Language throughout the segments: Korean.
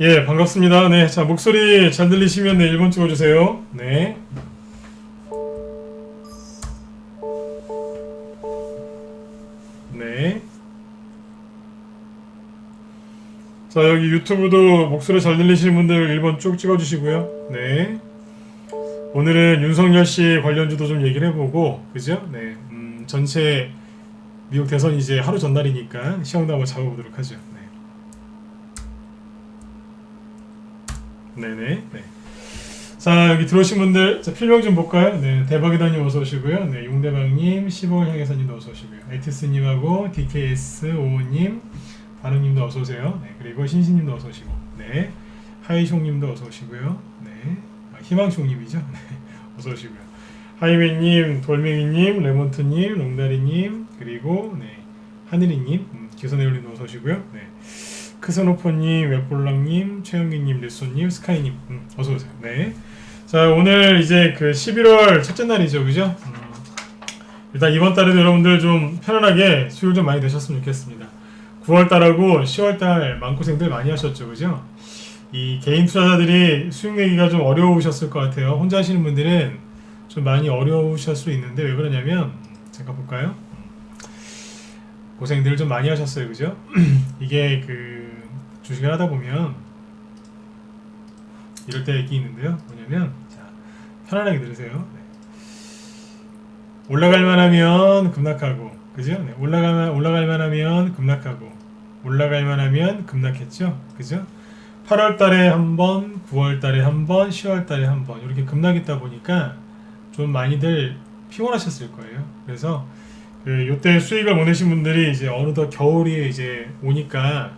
예, 반갑습니다. 네, 자, 목소리 잘 들리시면 네, 1번 찍어주세요. 네. 네. 자, 여기 유튜브도 목소리 잘 들리시는 분들 1번 쭉 찍어주시고요. 네. 오늘은 윤석열 씨 관련주도 좀 얘기를 해보고, 그죠? 네. 전체 미국 대선 이제 하루 전날이니까 시험도 한번 잡아보도록 하죠. 네. 네네. 네. 자, 여기 들어오신 분들, 자, 필명 좀 볼까요? 네, 대박이다님 어서 오시고요. 네, 용대방님, 15월 향해서님도 어서 오시고요. 에티스님하고 DKS 오우님, 바르님도 어서 오세요. 네, 그리고 신신님도 어서 오시고, 네, 하이숑님도 어서 오시고요. 네, 희망숑님이죠. 네, 어서 오시고요. 하이맨님, 돌멩이님, 레몬트님, 롱다리님, 그리고 네, 하늘이님, 기선의올님도 어서 오시고요. 네. 크스노포님, 웹볼랑님, 최영기님, 리소님, 스카이님, 어서 오세요. 네. 자, 오늘 이제 그 11월 첫째 날이죠, 그죠? 일단 이번 달에도 여러분들 좀 편안하게 수요일 좀 많이 되셨으면 좋겠습니다. 9월 달하고 10월 달 마음고생들 많이 하셨죠, 그죠? 이 개인 투자자들이 수익 내기가 좀 어려우셨을 것 같아요. 혼자 하시는 분들은 좀 많이 어려우실 수 있는데 왜 그러냐면 잠깐 볼까요? 고생들 좀 많이 하셨어요, 그죠? 이게 그 주식을 하다 보면 이럴 때 얘기 있는데요. 뭐냐면 자, 편안하게 들으세요. 네. 올라갈 만하면 급락하고, 그죠? 네. 올라갈 만하면 급락하고, 올라갈 만하면 급락했죠, 그죠? 8월 달에 한 번, 9월 달에 한 번, 10월 달에 한 번 이렇게 급락했다 보니까 좀 많이들 피곤하셨을 거예요. 그래서 그 요때 수익을 못 내신 분들이 이제 어느덧 겨울이 이제 오니까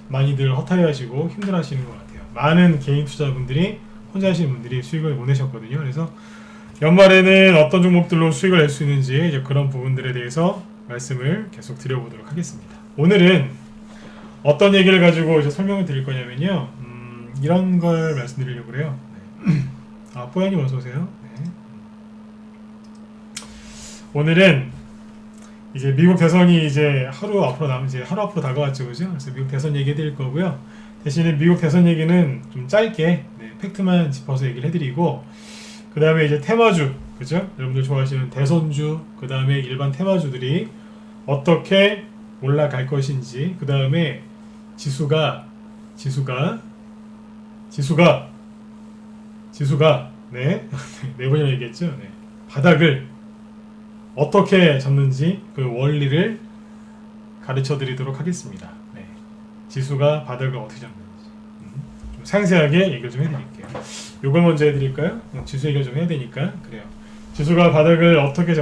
많이들 허탈해하시고 힘들어하시는 것 같아요. 많은 개인 투자분들이 혼자 하시는 분들이 수익을 못 내셨거든요. 그래서 연말에는 어떤 종목들로 수익을 낼 수 있는지 이제 그런 부분들에 대해서 말씀을 계속 드려보도록 하겠습니다. 오늘은 어떤 얘기를 가지고 이제 설명을 드릴 거냐면요. 이런 걸 말씀드리려고 그래요. 네. 아, 뽀야님 어서 오세요. 네. 오늘은 이제 미국 대선이 이제 하루 앞으로 다가왔죠, 그죠? 그래서 미국 대선 얘기 해드릴 거고요. 대신에 미국 대선 얘기는 좀 짧게 네, 팩트만 짚어서 얘기를 해드리고, 그 다음에 이제 테마주, 그죠? 여러분들 좋아하시는 대선주, 그 다음에 일반 테마주들이 어떻게 올라갈 것인지, 그 다음에 지수가 네, 네 번이나 얘기했죠. 네, 바닥을 어떻게 잡는지 그 원리를 가르쳐 드리도록 하겠습니다. 네. 지수가 바닥을 어떻게 잡는지 좀 상세하게 얘기를 좀 해드릴게요. 요걸 먼저 해드릴까요? 지수 얘기를 좀 해야 되니까 그래요. 지수가 바닥을 어떻게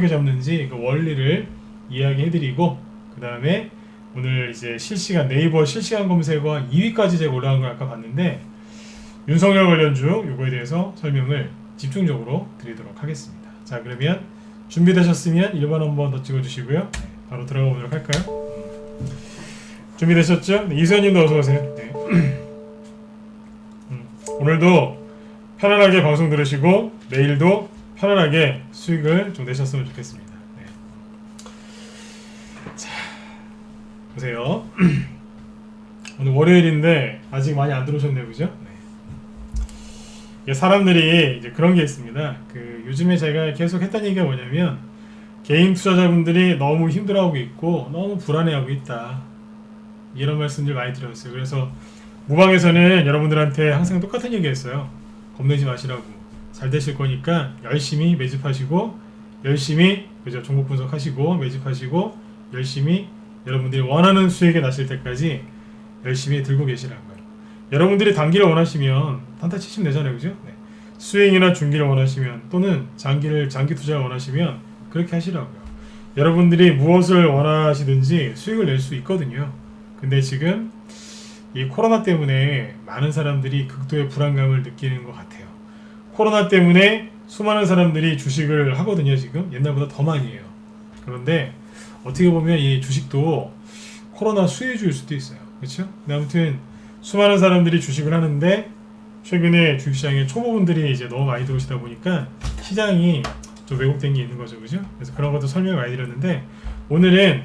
잡는지 그 원리를 이야기해드리고, 그 다음에 오늘 이제 네이버 실시간 검색어 2위까지 제가 올라간 걸 아까 봤는데 윤석열 관련주 요거에 대해서 설명을 집중적으로 드리도록 하겠습니다. 자, 그러면 준비되셨으면 1번 한번 더 찍어주시고요. 네, 바로 들어가 보도록 할까요? 준비되셨죠? 네, 이수연님도 어서오세요. 네. 오늘도 편안하게 방송 들으시고 내일도 편안하게 수익을 좀 내셨으면 좋겠습니다. 네. 자, 보세요. 오늘 월요일인데 아직 많이 안 들어오셨네요, 그죠? 사람들이 이제 그런 게 있습니다. 그 요즘에 제가 계속 했던 얘기가 뭐냐면 개인 투자자분들이 너무 힘들어하고 있고 너무 불안해하고 있다, 이런 말씀들 많이 드렸어요. 그래서 무방에서는 여러분들한테 항상 똑같은 얘기했어요. 겁내지 마시라고. 잘 되실 거니까 열심히 매집하시고 열심히 그죠, 종목 분석하시고 매집하시고 열심히 여러분들이 원하는 수익에 나실 때까지 열심히 들고 계시라고요. 여러분들이 단기를 원하시면 단타 치시면 되잖아요, 그죠? 네. 수익이나 중기를 원하시면 또는 장기 투자를 원하시면 그렇게 하시라고요. 여러분들이 무엇을 원하시든지 수익을 낼 수 있거든요. 근데 지금 이 코로나 때문에 많은 사람들이 극도의 불안감을 느끼는 것 같아요. 코로나 때문에 수많은 사람들이 주식을 하거든요. 지금 옛날보다 더 많이 해요. 그런데 어떻게 보면 이 주식도 코로나 수혜주일 수도 있어요, 그렇죠? 근데 아무튼 수많은 사람들이 주식을 하는데 최근에 주식시장에 초보분들이 이제 너무 많이 들어오시다 보니까 시장이 좀 왜곡된 게 있는 거죠, 그죠? 그래서 그런 것도 설명을 많이 드렸는데 오늘은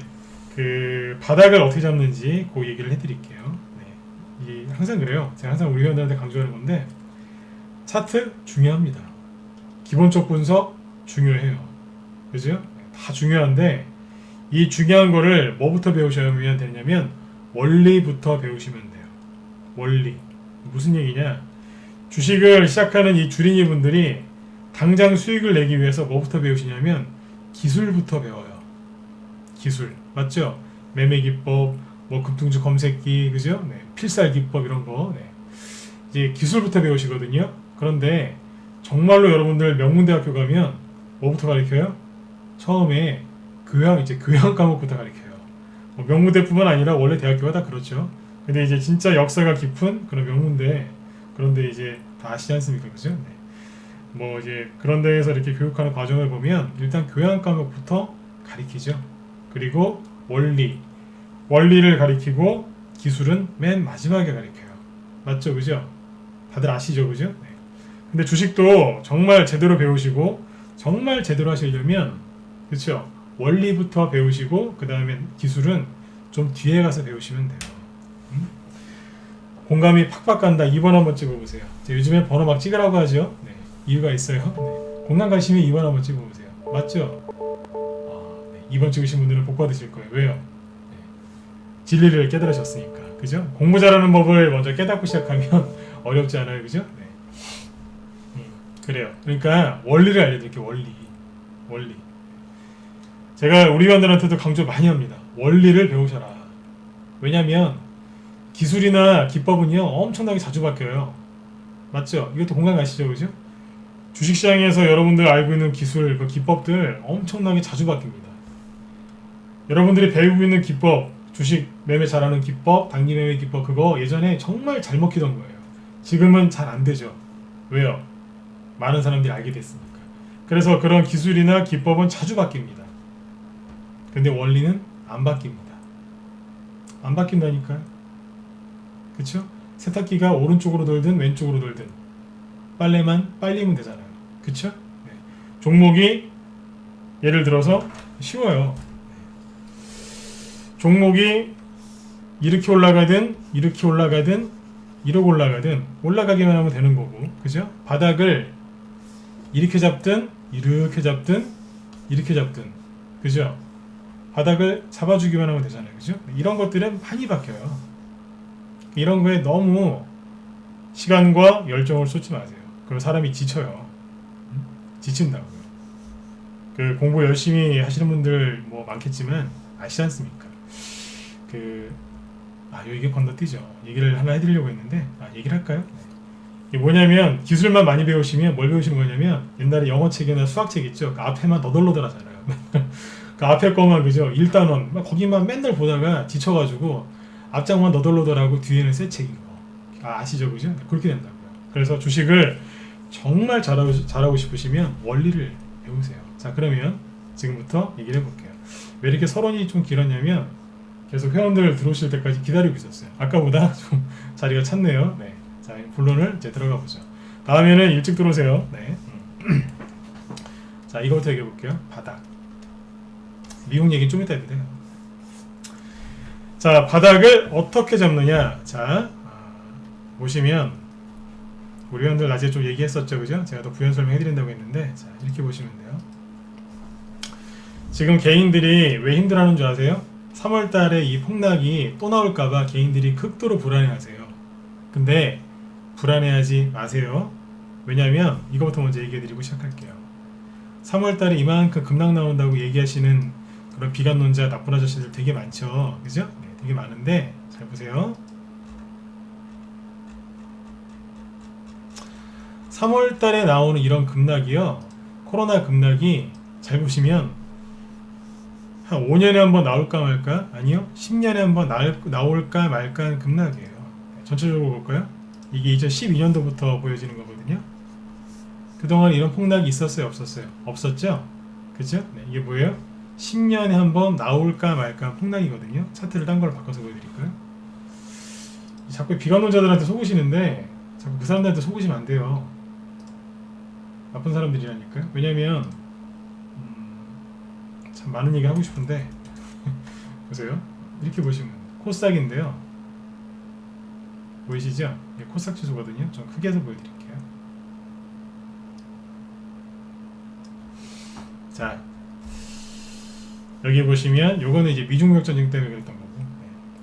그 바닥을 어떻게 잡는지 그 얘기를 해드릴게요. 네. 저기 항상 그래요. 제가 항상 우리 회원들한테 강조하는 건데 차트 중요합니다. 기본적 분석 중요해요. 그죠? 다 중요한데 이 중요한 거를 뭐부터 배우셔야 되냐면 원리부터 배우시면 돼요. 원리. 무슨 얘기냐? 주식을 시작하는 이 주린이 분들이 당장 수익을 내기 위해서 뭐부터 배우시냐면 기술부터 배워요. 기술. 맞죠? 매매 기법, 뭐 금통주 검색기, 그죠? 네. 필살 기법 이런 거. 네. 이제 기술부터 배우시거든요. 그런데 정말로 여러분들 명문대학교 가면 뭐부터 가르쳐요? 처음에 교양 과목부터 가르쳐요. 뭐 명문대뿐만 아니라 원래 대학교가 다 그렇죠. 근데 이제 진짜 역사가 깊은 그런 명문대 그런데 이제 다 아시지 않습니까? 그죠? 네. 뭐 이제 그런 데에서 이렇게 교육하는 과정을 보면 일단 교양 과목부터 가르치죠. 그리고 원리를 가르치고 기술은 맨 마지막에 가르쳐요. 맞죠? 그죠? 다들 아시죠? 그죠? 네. 근데 주식도 정말 제대로 배우시고 정말 제대로 하시려면 그렇죠? 원리부터 배우시고 그 다음에 기술은 좀 뒤에 가서 배우시면 돼요. 공감이 팍팍 간다. 2번 한번 찍어보세요. 요즘에 번호 막 찍으라고 하죠. 네. 이유가 있어요. 네. 공감 가시면 2번 한번 찍어보세요. 맞죠? 네. 2번 찍으신 분들은 복 받으실 거예요. 왜요? 네. 진리를 깨달으셨으니까. 그죠? 공부 잘하는 법을 먼저 깨닫고 시작하면 어렵지 않아요. 그죠? 네. 그래요. 그러니까 원리를 알려드릴게요. 원리. 제가 우리 회원들한테도 강조 많이 합니다. 원리를 배우셔라. 왜냐면 기술이나 기법은요 엄청나게 자주 바뀌어요. 맞죠? 이것도 공감 가시죠? 그죠? 주식시장에서 여러분들 알고 있는 기술, 그 기법들 엄청나게 자주 바뀝니다. 여러분들이 배우고 있는 기법, 주식 매매 잘하는 기법, 단기 매매 기법 그거 예전에 정말 잘 먹히던 거예요. 지금은 잘 안 되죠. 왜요? 많은 사람들이 알게 됐으니까. 그래서 그런 기술이나 기법은 자주 바뀝니다. 근데 원리는 안 바뀝니다. 안 바뀐다니까요. 그쵸? 세탁기가 오른쪽으로 돌든 왼쪽으로 돌든 빨래만 빨리면 되잖아요. 그쵸? 네. 종목이 예를 들어서 쉬워요. 종목이 이렇게 올라가든 이렇게 올라가든 이렇게 올라가든 올라가기만 하면 되는 거고 그죠? 바닥을 이렇게 잡든 이렇게 잡든 이렇게 잡든 그죠? 바닥을 잡아주기만 하면 되잖아요. 그죠? 이런 것들은 많이 바뀌어요. 이런 거에 너무 시간과 열정을 쏟지 마세요. 그럼 사람이 지쳐요. 지친다고요. 그 공부 열심히 하시는 분들 뭐 많겠지만 아시지 않습니까? 이게 건너뛰죠. 얘기를 하나 해드리려고 했는데 얘기를 할까요? 이게 뭐냐면 기술만 많이 배우시면 뭘 배우시는 거냐면 옛날에 영어책이나 수학책 있죠. 그 앞에만 너덜너덜 하잖아요. 그 앞에 거만 그죠? 1단원 거기만 맨날 보다가 지쳐가지고 앞장만 너덜너덜하고 뒤에는 새 책인 거. 아시죠? 그죠? 그렇게 된다고요. 그래서 주식을 정말 잘하고 싶으시면 원리를 배우세요. 자 그러면 지금부터 얘기를 해볼게요. 왜 이렇게 서론이 좀 길었냐면 계속 회원들 들어오실 때까지 기다리고 있었어요. 아까보다 좀 자리가 찼네요. 네. 자, 본론을 이제 들어가 보죠. 다음에는 일찍 들어오세요. 네. 자, 이거부터 얘기해 볼게요. 바닥. 미국 얘기 좀 이따 해도 돼요. 자, 바닥을 어떻게 잡느냐. 자, 보시면 우리 회원들 낮에 좀 얘기했었죠. 그죠? 제가 더 부연 설명 해드린다고 했는데 자, 이렇게 보시면 돼요. 지금 개인들이 왜 힘들어하는 줄 아세요? 3월달에 이 폭락이 또 나올까봐 개인들이 극도로 불안해하세요. 근데 불안해하지 마세요. 왜냐면 이거부터 먼저 얘기해드리고 시작할게요. 3월달에 이만큼 급락 나온다고 얘기하시는 그런 비관론자 나쁜 아저씨들 되게 많죠. 그죠? 네, 되게 많은데 잘 보세요. 3월달에 나오는 이런 급락이요. 코로나 급락이 잘 보시면 한 5년에 한 번 나올까 말까? 아니요. 10년에 한 번 나올까 말까 하는 급락이에요. 전체적으로 볼까요? 이게 2012년도부터 보여지는 거거든요. 그동안 이런 폭락이 있었어요? 없었어요? 없었죠? 그죠? 네, 이게 뭐예요? 10년에 한 번 나올까 말까 폭락이거든요. 차트를 딴 걸로 바꿔서 보여드릴까요? 자꾸 비관론자들한테 속으시는데 자꾸 그 사람들한테 속으시면 안 돼요. 나쁜 사람들이라니까요. 왜냐면 참 많은 얘기 하고 싶은데 보세요. 이렇게 보시면 코스닥인데요. 보이시죠? 이게 코스닥 지수거든요. 좀 크게 해서 보여드릴게요. 자, 여기 보시면 요거는 이제 미중무역 전쟁 때문에 그랬던 거고, 네.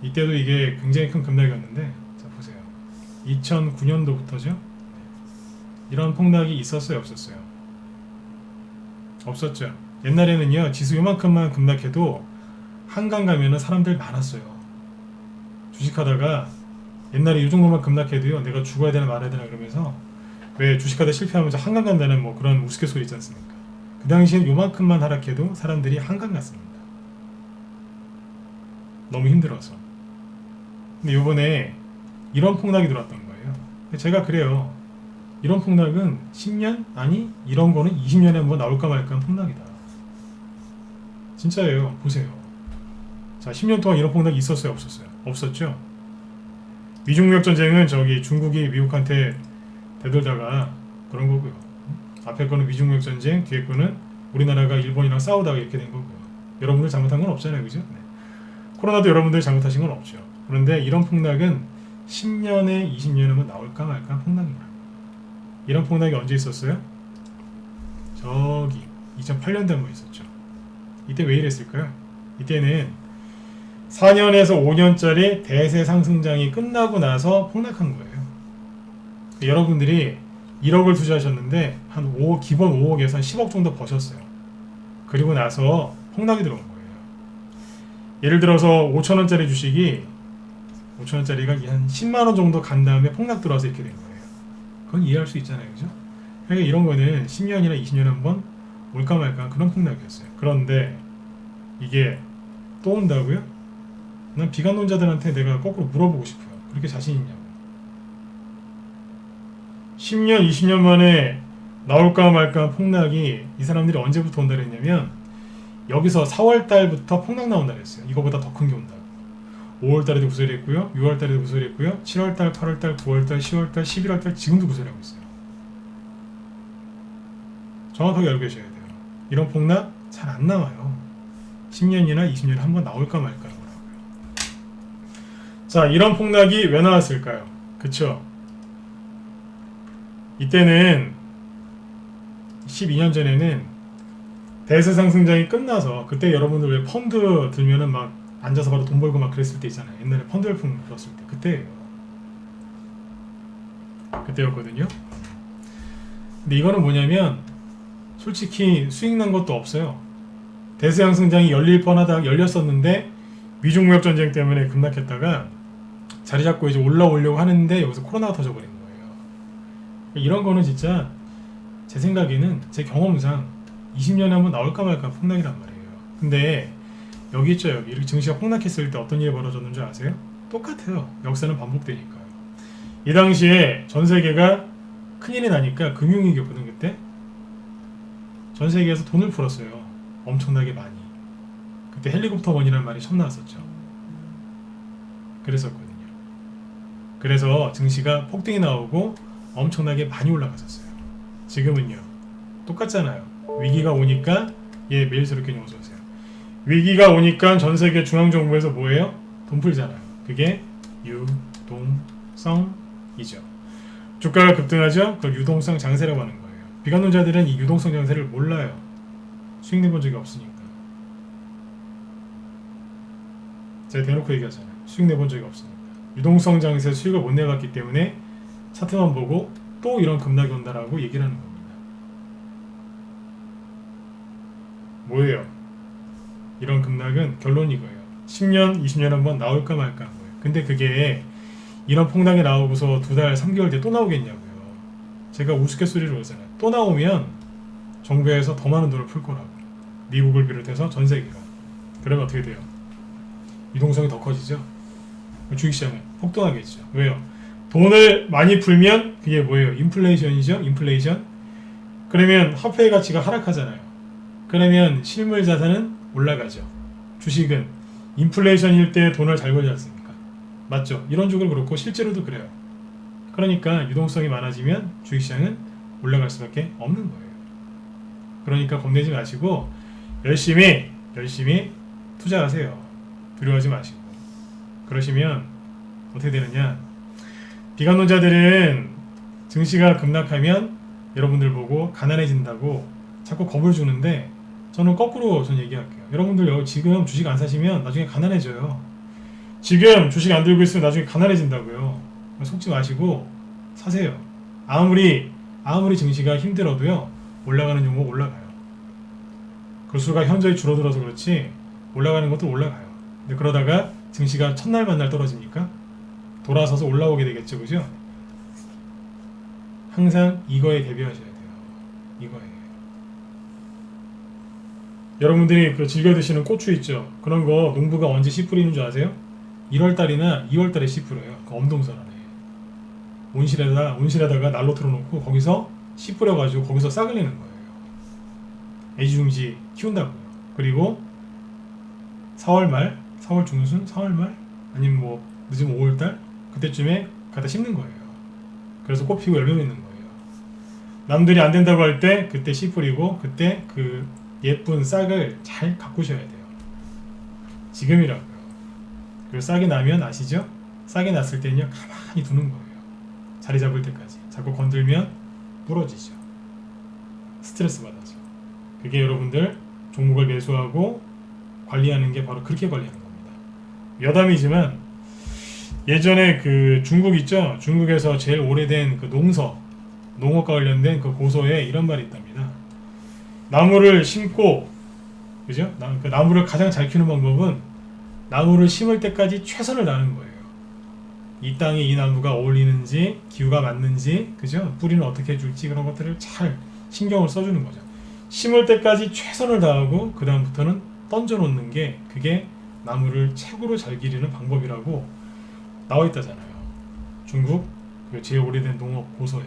이때도 이게 굉장히 큰 급락이었는데, 자 보세요. 2009년도부터죠. 이런 폭락이 있었어요, 없었어요? 없었죠. 옛날에는요, 지수 요만큼만 급락해도 한강 가면은 사람들 많았어요. 주식하다가 옛날에 이 정도만 급락해도요, 내가 죽어야 되나 말아야 되나 그러면서, 왜 주식하다 실패하면서 한강 간다는 뭐 그런 우스갯소리 있지 않습니까? 그 당시엔 요만큼만 하락해도 사람들이 한강 갔습니다. 너무 힘들어서. 근데 요번에 이런 폭락이 들어왔던 거예요. 제가 그래요. 이런 폭락은 10년? 아니 이런 거는 20년에 한번 나올까 말까 한 폭락이다. 진짜예요. 보세요. 자, 10년 동안 이런 폭락이 있었어요, 없었어요? 없었죠. 미중무역 전쟁은 저기 중국이 미국한테 대들다가 그런 거고요. 앞에 거는 미중무역 전쟁, 뒤에 거는 우리나라가 일본이랑 싸우다가 이렇게 된 거고요. 여러분들 잘못한 건 없잖아요, 그죠? 네. 코로나도 여러분들 잘못하신 건 없죠. 그런데 이런 폭락은 10년에 20년에 한번 나올까 말까 한 폭락입니다. 이런 폭락이 언제 있었어요? 저기 2008년도에 한번 있었죠. 이때 왜 이랬을까요? 이때는 4년에서 5년짜리 대세 상승장이 끝나고 나서 폭락한 거예요. 여러분들이 1억을 투자하셨는데 한 5억, 기본 5억에서 한 10억 정도 버셨어요. 그리고 나서 폭락이 들어온 거예요. 예를 들어서 5천원짜리 주식이 5천원짜리가 한 10만원 정도 간 다음에 폭락 들어와서 이렇게 된 거예요. 그건 이해할 수 있잖아요, 그죠? 그러니까 이런 거는 10년이나 20년에 한번 올까 말까 그런 폭락이었어요. 그런데 이게 또 온다고요? 난 비관론자들한테 내가 거꾸로 물어보고 싶어요. 그렇게 자신 있냐고. 10년, 20년 만에 나올까 말까 폭락이 이 사람들이 언제부터 온다 그랬냐면 여기서 4월달부터 폭락 나온다 그랬어요. 이거보다 더 큰 게 온다고. 5월달에도 그 소리 했고요. 6월달에도 그 소리 했고요. 7월달, 8월달, 9월달, 10월달, 11월달 지금도 그 소리 하고 있어요. 정확하게 알고 계셔야 돼요. 이런 폭락 잘 안 나와요. 10년이나 20년에 한번 나올까 말까 하는 거라고요. 자, 이런 폭락이 왜 나왔을까요? 그쵸? 이때는 12년 전에는 대세 상승장이 끝나서 그때 여러분들 왜 펀드 들면은 막 앉아서 바로 돈 벌고 막 그랬을 때 있잖아요. 옛날에 펀드 열풍 불었을 때 그때예요. 그때였거든요. 근데 이거는 뭐냐면 솔직히 수익 난 것도 없어요. 대세 상승장이 열릴 뻔하다가 열렸었는데 미중무역 전쟁 때문에 급락했다가 자리 잡고 이제 올라오려고 하는데 여기서 코로나가 터져버린 거예요. 이런 거는 진짜 제 생각에는 제 경험상 20년에 한번 나올까 말까 폭락이란 말이에요. 근데 여기 있죠. 여기 이렇게 증시가 폭락했을 때 어떤 일이 벌어졌는 줄 아세요? 똑같아요. 역사는 반복되니까요. 이 당시에 전 세계가 큰일이 나니까 금융위기였거든. 그때 전 세계에서 돈을 풀었어요. 엄청나게 많이. 그때 헬리콥터 원이라는 말이 처음 나왔었죠. 그랬었거든요. 그래서 증시가 폭등이 나오고 엄청나게 많이 올라갔었어요. 지금은요. 똑같잖아요. 위기가 오니까 매일 새롭게 어서오세요. 위기가 오니까 전 세계 중앙정부에서 뭐예요? 돈 풀잖아요. 그게 유동성이죠. 주가가 급등하죠? 그걸 유동성 장세라고 하는 거예요. 비관론자들은 이 유동성 장세를 몰라요. 수익 내본 적이 없으니까. 제가 대놓고 얘기하잖아요. 수익 내본 적이 없으니까. 유동성 장세 수익을 못 내봤기 때문에 차트만 보고 또 이런 급락이 온다라고 얘기를 하는 겁니다. 뭐예요? 이런 급락은 결론이 이거예요. 10년, 20년 한번 나올까 말까 한 거예요. 근데 그게 이런 폭락이 나오고서 2달, 3개월 뒤에 또 나오겠냐고요. 제가 우스갯소리로 그러잖아요. 또 나오면 정부에서 더 많은 돈을 풀 거라고. 미국을 비롯해서 전 세계가. 그러면 어떻게 돼요? 유동성이 더 커지죠? 주식시장은 폭등하겠죠. 왜요? 돈을 많이 풀면 그게 뭐예요? 인플레이션이죠? 인플레이션. 그러면 화폐의 가치가 하락하잖아요. 그러면 실물 자산은 올라가죠. 주식은 인플레이션일 때 돈을 잘 벌지 않습니까? 맞죠? 이론적으로 그렇고 실제로도 그래요. 그러니까 유동성이 많아지면 주식시장은 올라갈 수밖에 없는 거예요. 그러니까 겁내지 마시고 열심히 투자하세요. 두려워하지 마시고. 그러시면 어떻게 되느냐? 비관론자들은 증시가 급락하면 여러분들 보고 가난해진다고 자꾸 겁을 주는데 저는 거꾸로 얘기할게요. 여러분들 지금 주식 안 사시면 나중에 가난해져요. 지금 주식 안 들고 있으면 나중에 가난해진다고요. 속지 마시고 사세요. 아무리 증시가 힘들어도요. 올라가는 종목 올라가요. 그 수가 현저히 줄어들어서 그렇지 올라가는 것도 올라가요. 근데 그러다가 증시가 첫날 만날 떨어지니까 돌아서서 올라오게 되겠죠. 그죠? 항상 이거에 대비하셔야 돼요. 이거에. 여러분들이 그 즐겨 드시는 고추 있죠? 그런 거 농부가 언제 씨 뿌리는 줄 아세요? 1월달이나 2월달에 씨 뿌려요. 그 엄동설 안에. 온실에다가 난로 틀어놓고 거기서 씨 뿌려가지고 거기서 싹을 내는 거예요. 애지중지 키운다고요. 그리고 4월 말, 4월 중순, 4월 말 아니면 뭐 늦으면 5월달 그때쯤에 갖다 심는 거예요. 그래서 꽃 피고 열매 맺는 거예요. 남들이 안 된다고 할 때 그때 씨 뿌리고 그때 그 예쁜 싹을 잘 가꾸셔야 돼요. 지금이라고요. 그리고 싹이 나면 아시죠? 싹이 났을 때는요 가만히 두는 거예요. 자리 잡을 때까지. 자꾸 건들면 부러지죠. 스트레스 받아서. 그게 여러분들 종목을 매수하고 관리하는 게 바로 그렇게 관리하는 겁니다. 여담이지만 예전에 그 중국 있죠? 중국에서 제일 오래된 그 농업과 관련된 그 고서에 이런 말이 있답니다. 나무를 심고, 그죠? 그 나무를 가장 잘 키우는 방법은 나무를 심을 때까지 최선을 다하는 거예요. 이 땅에 이 나무가 어울리는지, 기후가 맞는지, 그죠? 뿌리는 어떻게 해줄지 그런 것들을 잘 신경을 써주는 거죠. 심을 때까지 최선을 다하고 그 다음부터는 던져놓는 게 그게 나무를 최고로 잘 기르는 방법이라고 나와 있다잖아요. 중국 그 제일 오래된 농업 고서에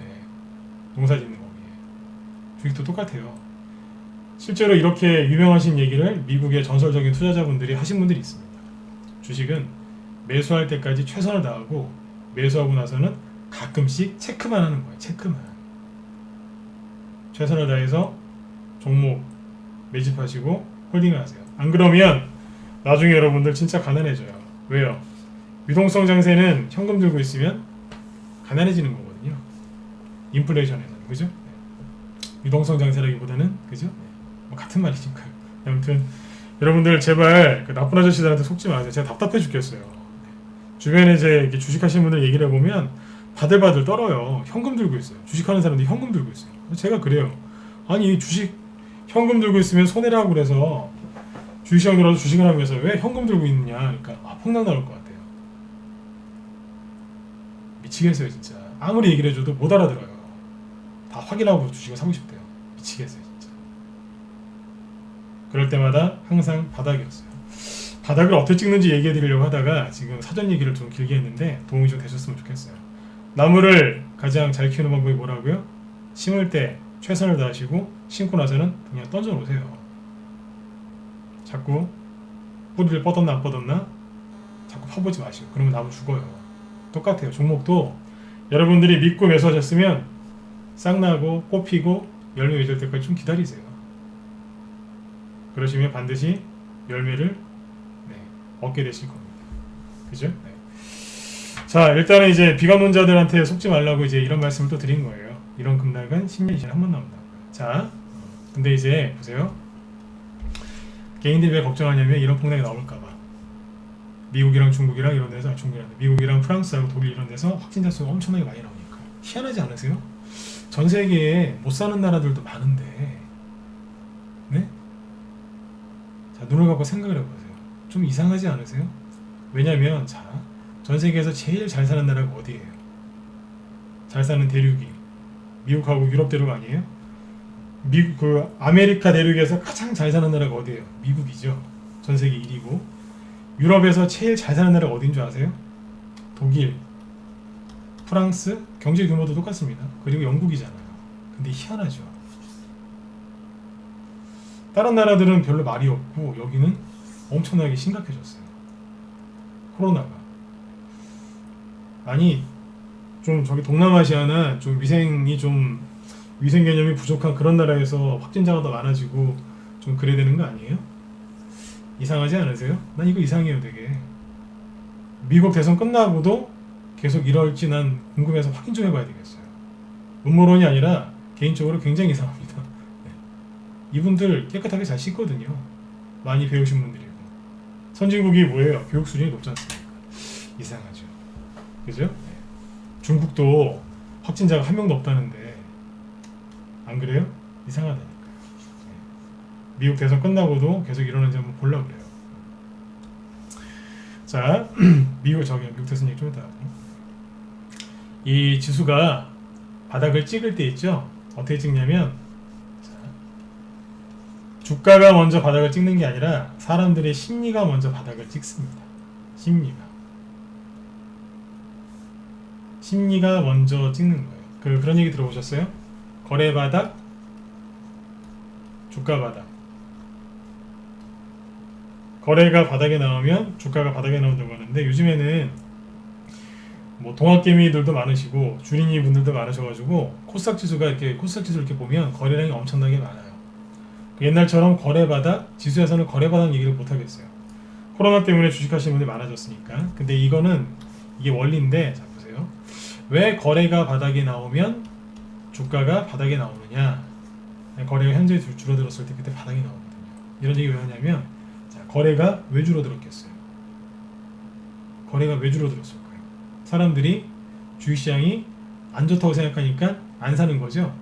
농사 짓는 거기에 주식도 똑같아요. 실제로 이렇게 유명하신 얘기를 미국의 전설적인 투자자분들이 하신 분들이 있습니다. 주식은 매수할 때까지 최선을 다하고 매수하고 나서는 가끔씩 체크만 하는 거예요. 체크만. 최선을 다해서 종목 매집하시고 홀딩을 하세요. 안 그러면 나중에 여러분들 진짜 가난해져요. 왜요? 유동성 장세는 현금 들고 있으면 가난해지는 거거든요. 인플레이션에는. 그죠? 유동성 장세라기보다는 그죠? 뭐 같은 말이니까요. 아무튼 여러분들 제발 그 나쁜 아저씨들한테 속지 마세요. 제가 답답해 죽겠어요. 주변에 제 이렇게 주식하시는 분들 얘기를 해보면 바들바들 떨어요. 현금 들고 있어요. 주식하는 사람들이 현금 들고 있어요. 제가 그래요. 아니 주식 현금 들고 있으면 손해라고 그래서 주식시장 들어서 주식을 하면서 왜 현금 들고 있느냐. 그러니까 폭락 나올 것 같아요. 미치겠어요 진짜. 아무리 얘기를 해줘도 못 알아들어요. 다 확인하고 주식을 사고 싶대요. 미치겠어요 진짜. 그럴 때마다 항상 바닥이었어요. 바닥을 어떻게 찍는지 얘기해 드리려고 하다가 지금 사전 얘기를 좀 길게 했는데 도움이 좀 되셨으면 좋겠어요. 나무를 가장 잘 키우는 방법이 뭐라고요? 심을 때 최선을 다하시고 심고 나서는 그냥 던져 놓으세요. 자꾸 뿌리를 뻗었나 안 뻗었나 자꾸 파보지 마시고 그러면 나무 죽어요. 똑같아요. 종목도 여러분들이 믿고 매수하셨으면 싹 나고 꽃 피고 열매 맺을 때까지 좀 기다리세요. 그러시면 반드시 열매를 얻게 되실 겁니다. 그죠? 네. 자, 일단은 이제 비관론자들한테 속지 말라고 이제 이런 말씀을 또 드린 거예요. 이런 급락은 10년 이상에 한 번 나온다고요. 자, 근데 이제 보세요. 개인들이 왜 걱정하냐면 이런 폭락이 나올까봐. 미국이랑 중국이랑 이런 데서 미국이랑 프랑스하고 독일 이런 데서 확진자 수가 엄청나게 많이 나오니까. 희한하지 않으세요? 전 세계에 못 사는 나라들도 많은데, 네? 자, 눈을 감고 생각을 해보세요. 좀 이상하지 않으세요? 왜냐면 자, 전 세계에서 제일 잘 사는 나라가 어디예요? 잘 사는 대륙이 미국하고 유럽 대륙 아니에요? 미국 그 아메리카 대륙에서 가장 잘 사는 나라가 어디예요? 미국이죠. 전 세계 1위고. 유럽에서 제일 잘 사는 나라가 어딘 줄 아세요? 독일, 프랑스, 경제 규모도 똑같습니다. 그리고 영국이잖아요. 근데 희한하죠. 다른 나라들은 별로 말이 없고 여기는 엄청나게 심각해졌어요. 코로나가. 아니 좀 저기 동남아시아나 좀 위생 개념이 부족한 그런 나라에서 확진자가 더 많아지고 좀 그래야 되는 거 아니에요? 이상하지 않으세요? 난 이거 이상해요 되게. 미국 대선 끝나고도 계속 이럴지 난 궁금해서 확인 좀 해봐야 되겠어요. 음모론이 아니라 개인적으로 굉장히 이상합니다. 네. 이분들 깨끗하게 잘 씻거든요. 많이 배우신 분들이고. 선진국이 뭐예요? 교육 수준이 높지 않습니까? 이상하죠. 그죠? 네. 중국도 확진자가 한 명도 없다는데 안 그래요? 이상하다니까요. 네. 미국 대선 끝나고도 계속 이러는지 한번 보려고 그래요. 자, 미국 대선 얘기 좀 이따 하고. 이 지수가 바닥을 찍을 때 있죠? 어떻게 찍냐면 자, 주가가 먼저 바닥을 찍는 게 아니라 사람들의 심리가 먼저 바닥을 찍습니다. 심리가 먼저 찍는 거예요. 그런 얘기 들어보셨어요? 거래 바닥, 주가 바닥. 거래가 바닥에 나오면 주가가 바닥에 나온다고 하는데 요즘에는 뭐 동학개미들도 많으시고 주린이 분들도 많으셔가지고 코스닥 지수를 이렇게 보면 거래량이 엄청나게 많아요. 옛날처럼 거래 바닥, 지수에서는 거래 바닥 얘기를 못 하겠어요. 코로나 때문에 주식하시는 분들이 많아졌으니까. 근데 이게 원리인데 자 보세요. 왜 거래가 바닥에 나오면 주가가 바닥에 나오느냐? 거래가 현저히 줄어들었을 때 그때 바닥이 나오거든요. 이런 얘기 왜 하냐면 자, 거래가 왜 줄어들었겠어요? 거래가 왜 줄어들었을까요? 사람들이 주식시장이 안 좋다고 생각하니까 안 사는 거죠.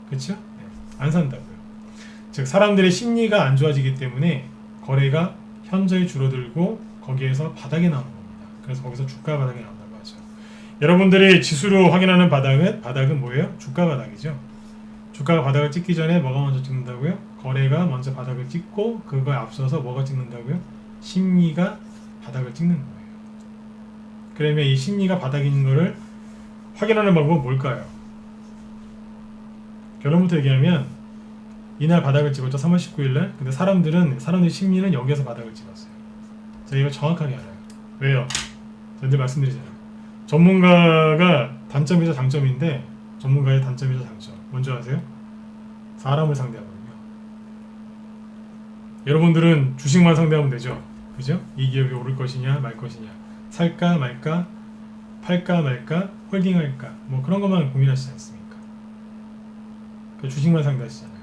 그렇죠? 네, 안 산다고요. 즉 사람들의 심리가 안 좋아지기 때문에 거래가 현저히 줄어들고 거기에서 바닥에 나오는 겁니다. 그래서 거기서 주가 바닥에 나온다고 하죠. 여러분들이 지수로 확인하는 바닥은 뭐예요? 주가 바닥이죠. 주가가 바닥을 찍기 전에 뭐가 먼저 찍는다고요? 거래가 먼저 바닥을 찍고 그거에 앞서서 뭐가 찍는다고요? 심리가 바닥을 찍는 거예요. 그러면 이 심리가 바닥에 있는 거를 확인하는 방법은 뭘까요? 결론부터 얘기하면 이날 바닥을 찍었죠. 3월 19일날. 근데 사람들의 심리는 여기에서 바닥을 찍었어요. 제가 이거 정확하게 알아요. 왜요? 제가 늘 말씀드리잖아요. 전문가가 단점이자 장점인데 전문가의 단점이자 장점 뭔지 아세요? 사람을 상대하거든요. 여러분들은 주식만 상대하면 되죠. 그죠? 이 기업이 오를 것이냐 말 것이냐, 살까 말까, 팔까 말까, 홀딩할까, 뭐 그런 것만 고민하시지 않습니까? 그 주식만 상대하시잖아요.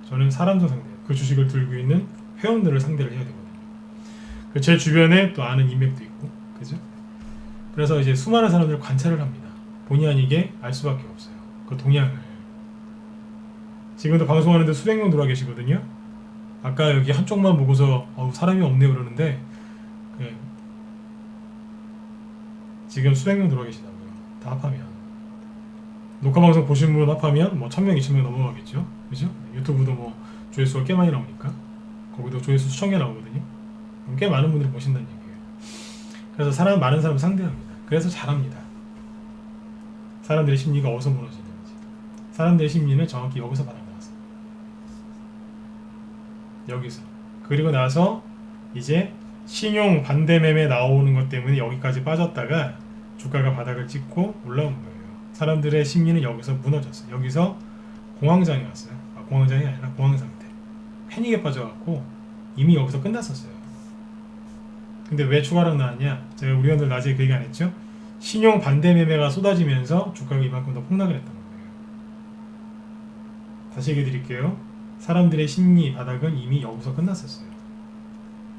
저는 사람도 상대해요. 그 주식을 들고 있는 회원들을 상대를 해야 되거든요. 제 주변에 또 아는 인맥도 있고, 그죠? 그래서 이제 수많은 사람들을 관찰을 합니다. 본의 아니게 알 수밖에 없어요. 그 동향을. 지금도 방송하는데 수백 명 들어와 계시거든요. 아까 여기 한쪽만 보고서 사람이 없네 그러는데 지금 수백 명 들어와 계시다고요. 다 합하면. 녹화 방송 보신 분 합하면 뭐 1000명, 2000명 넘어가겠죠. 그죠? 유튜브도 뭐 조회수가 꽤 많이 나오니까 거기도 조회수 수천 개 나오거든요. 그럼 꽤 많은 분들이 보신다는 얘기예요. 그래서 많은 사람을 상대합니다. 그래서 잘합니다. 사람들의 심리가 어디서 무너지는지. 사람들의 심리는 정확히 여기서 바닥 나왔어요. 여기서. 그리고 나서 이제 신용 반대 매매 나오는 것 때문에 여기까지 빠졌다가 주가가 바닥을 찍고 올라온 거예요. 사람들의 심리는 여기서 무너졌어요. 여기서 공황장애 왔어요. 공황장애 아니라 공황상태. 패닉에 빠져갖고 이미 여기서 끝났었어요. 근데 왜 추가락 나왔냐? 제가 우리 회원들 낮에 그 얘기 안 했죠? 신용 반대 매매가 쏟아지면서 주가가 이만큼 더 폭락을 했던 거예요. 다시 얘기해 드릴게요. 사람들의 심리 바닥은 이미 여기서 끝났었어요.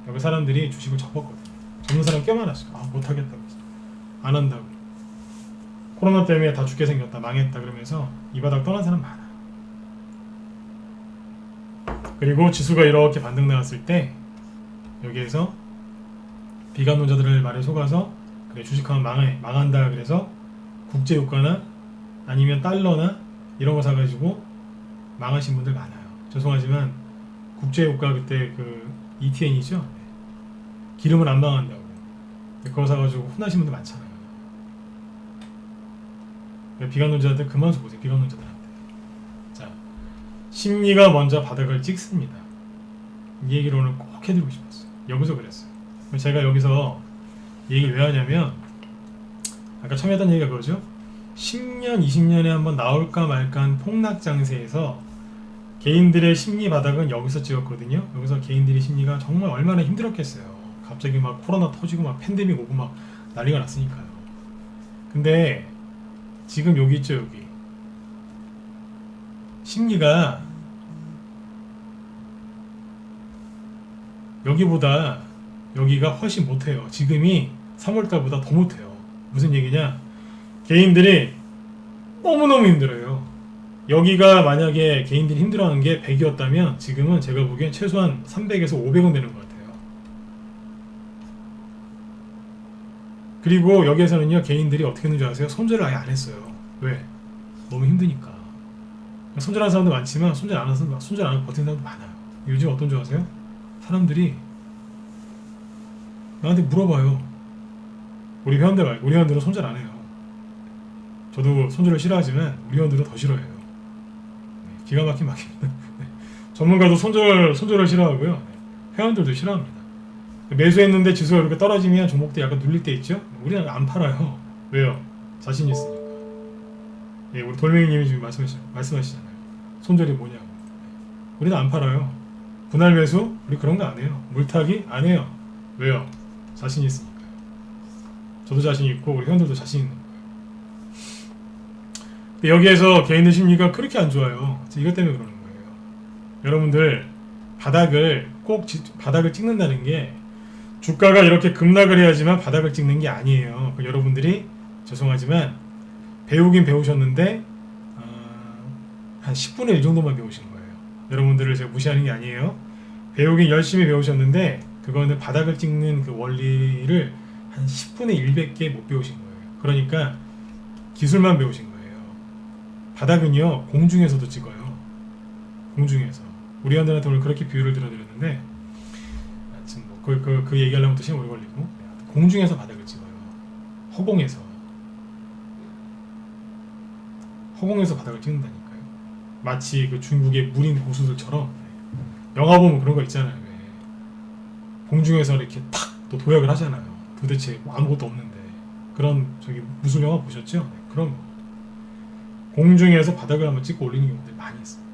여기 사람들이 주식을 접었거든요. 접는 사람 꽤 많았어요. 못하겠다고. 안 한다고. 코로나 때문에 다 죽게 생겼다. 망했다. 그러면서 이 바닥 떠난 사람 많아요. 그리고 지수가 이렇게 반등 나왔을 때 여기에서 비관론자들의 말에 속아서 그래 주식하면 망한다. 그래서 국제유가나 아니면 달러나 이런 거 사가지고 망하신 분들 많아요. 죄송하지만 국제유가 그때 ETN이죠. 기름은 안 망한다고. 그거 사가지고 혼나신 분들 많잖아요. 비관론자들 그만 좀 보세요. 비관론자들한테. 자, 심리가 먼저 바닥을 찍습니다. 이 얘기를 오늘 꼭 해드리고 싶었어요. 여기서 그랬어요. 제가 여기서 이 얘기를 왜 하냐면 아까 처음에 했던 얘기가 그거죠. 10년, 20년에 한번 나올까 말까 한 폭락장세에서 개인들의 심리 바닥은 여기서 찍었거든요. 여기서 개인들의 심리가 정말 얼마나 힘들었겠어요. 갑자기 막 코로나 터지고 막 팬데믹 오고 막 난리가 났으니까요. 근데 지금 여기 있죠, 여기. 심리가 여기보다 여기가 훨씬 못해요. 지금이 3월달보다 더 못해요. 무슨 얘기냐? 개인들이 너무너무 힘들어요. 여기가 만약에 개인들이 힘들어하는 게 100이었다면 지금은 제가 보기엔 최소한 300에서 500은 되는 것 같아요. 그리고 여기에서는요, 개인들이 어떻게 했는지 아세요? 손절을 아예 안 했어요. 왜? 너무 힘드니까. 손절하는 사람도 많지만 손절 안 하고 버티는 사람도 많아요. 요즘 어떤 줄 아세요? 사람들이 나한테 물어봐요. 우리 회원들 말고, 우리 회원들은 손절 안 해요. 저도 손절을 싫어하지만 우리 회원들은 더 싫어해요. 네, 기가 막힙니다. 네. 전문가도 손절을 싫어하고요. 네, 회원들도 싫어합니다. 매수했는데 지수가 이렇게 떨어지면 종목도 약간 눌릴 때 있죠? 우리는 안 팔아요. 왜요? 자신 있으니까. 예, 우리 돌멩이님이 지금 말씀하시잖아요. 손절이 뭐냐고. 우리는 안 팔아요. 분할 매수? 우리 그런 거 안 해요. 물타기? 안 해요. 왜요? 자신 있으니까요. 저도 자신 있고 우리 회원들도 자신 있는 거예요. 근데 여기에서 개인들 심리가 그렇게 안 좋아요. 이것 때문에 그러는 거예요. 여러분들 바닥을 찍는다는 게 주가가 이렇게 급락을 해야지만 바닥을 찍는 게 아니에요. 여러분들이 죄송하지만 배우긴 배우셨는데 한 10분의 1 정도만 배우신 거예요. 여러분들을 제가 무시하는 게 아니에요. 배우긴 열심히 배우셨는데 그거는 바닥을 찍는 그 원리를 한 10분의 1밖에 못 배우신 거예요. 그러니까 기술만 배우신 거예요. 바닥은요, 공중에서도 찍어요. 공중에서. 우리 회원들한테 오늘 그렇게 비유를 들어드렸는데 지금 그 얘기하려면 또 시간 오래 걸리고, 공중에서 바닥을 찍어요. 허공에서 바닥을 찍는다니까요. 마치 그 중국의 무린 고수들처럼. 영화 보면 그런 거 있잖아요. 왜. 공중에서 이렇게 탁 또 도약을 하잖아요. 도대체 아무것도 없는데. 그런 무술 영화 보셨죠? 네, 그런 거. 공중에서 바닥을 한번 찍고 올리는 경우들 많이 있습니다.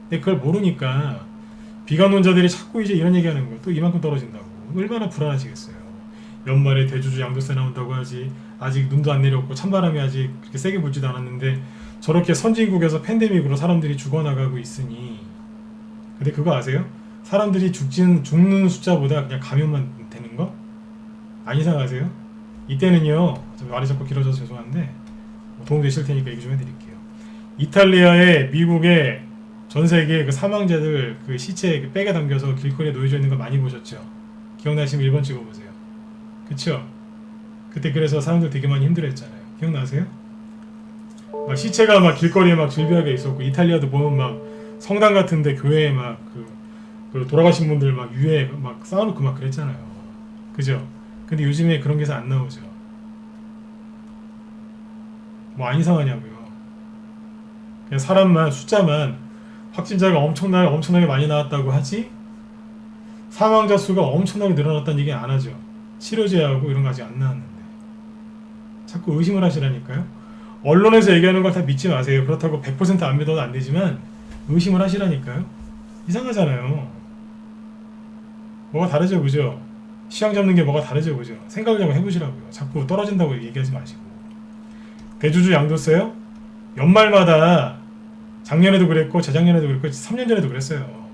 근데 그걸 모르니까 비관론자들이 자꾸 이제 이런 얘기하는 거예요. 또 이만큼 떨어진다고. 얼마나 불안하시겠어요. 연말에 대주주 양도세 나온다고 하지, 아직 눈도 안 내렸고 찬바람이 아직 그렇게 세게 불지도 않았는데 저렇게 선진국에서 팬데믹으로 사람들이 죽어나가고 있으니. 근데 그거 아세요? 사람들이 죽는 숫자보다 그냥 감염만 되는 거? 안 이상하세요? 이때는요, 말이 자꾸 길어져서 죄송한데 도움되실 테니까 얘기 좀 해드릴게요. 이탈리아에, 미국에, 전 세계 그 사망자들 그 시체 백에 담겨서 길거리에 놓여져 있는 거 많이 보셨죠? 기억나시면 1번 찍어보세요. 그쵸? 그때 그래서 사람들 되게 많이 힘들어했잖아요. 기억나세요? 막 시체가 막 길거리에 막 질비하게 있었고, 이탈리아도 보면 막 성당 같은데 교회에 막 그 돌아가신 분들 막 위에 막 쌓아놓고 막 그랬잖아요. 그죠? 근데 요즘에 그런 게 안 나오죠. 뭐 안 이상하냐고요. 그냥 사람만, 숫자만 확진자가 엄청나게 많이 나왔다고 하지 사망자 수가 엄청나게 늘어났다는 얘기 안 하죠. 치료제하고 이런 거 아직 안 나왔는데. 자꾸 의심을 하시라니까요. 언론에서 얘기하는 걸 다 믿지 마세요. 그렇다고 100% 안 믿어도 안 되지만 의심을 하시라니까요. 이상하잖아요. 뭐가 다르죠, 그죠? 시황 잡는 게 뭐가 다르죠, 그죠? 생각을 좀 해보시라고요. 자꾸 떨어진다고 얘기하지 마시고. 대주주 양도세요? 연말마다 작년에도 그랬고 재작년에도 그랬고 3년 전에도 그랬어요.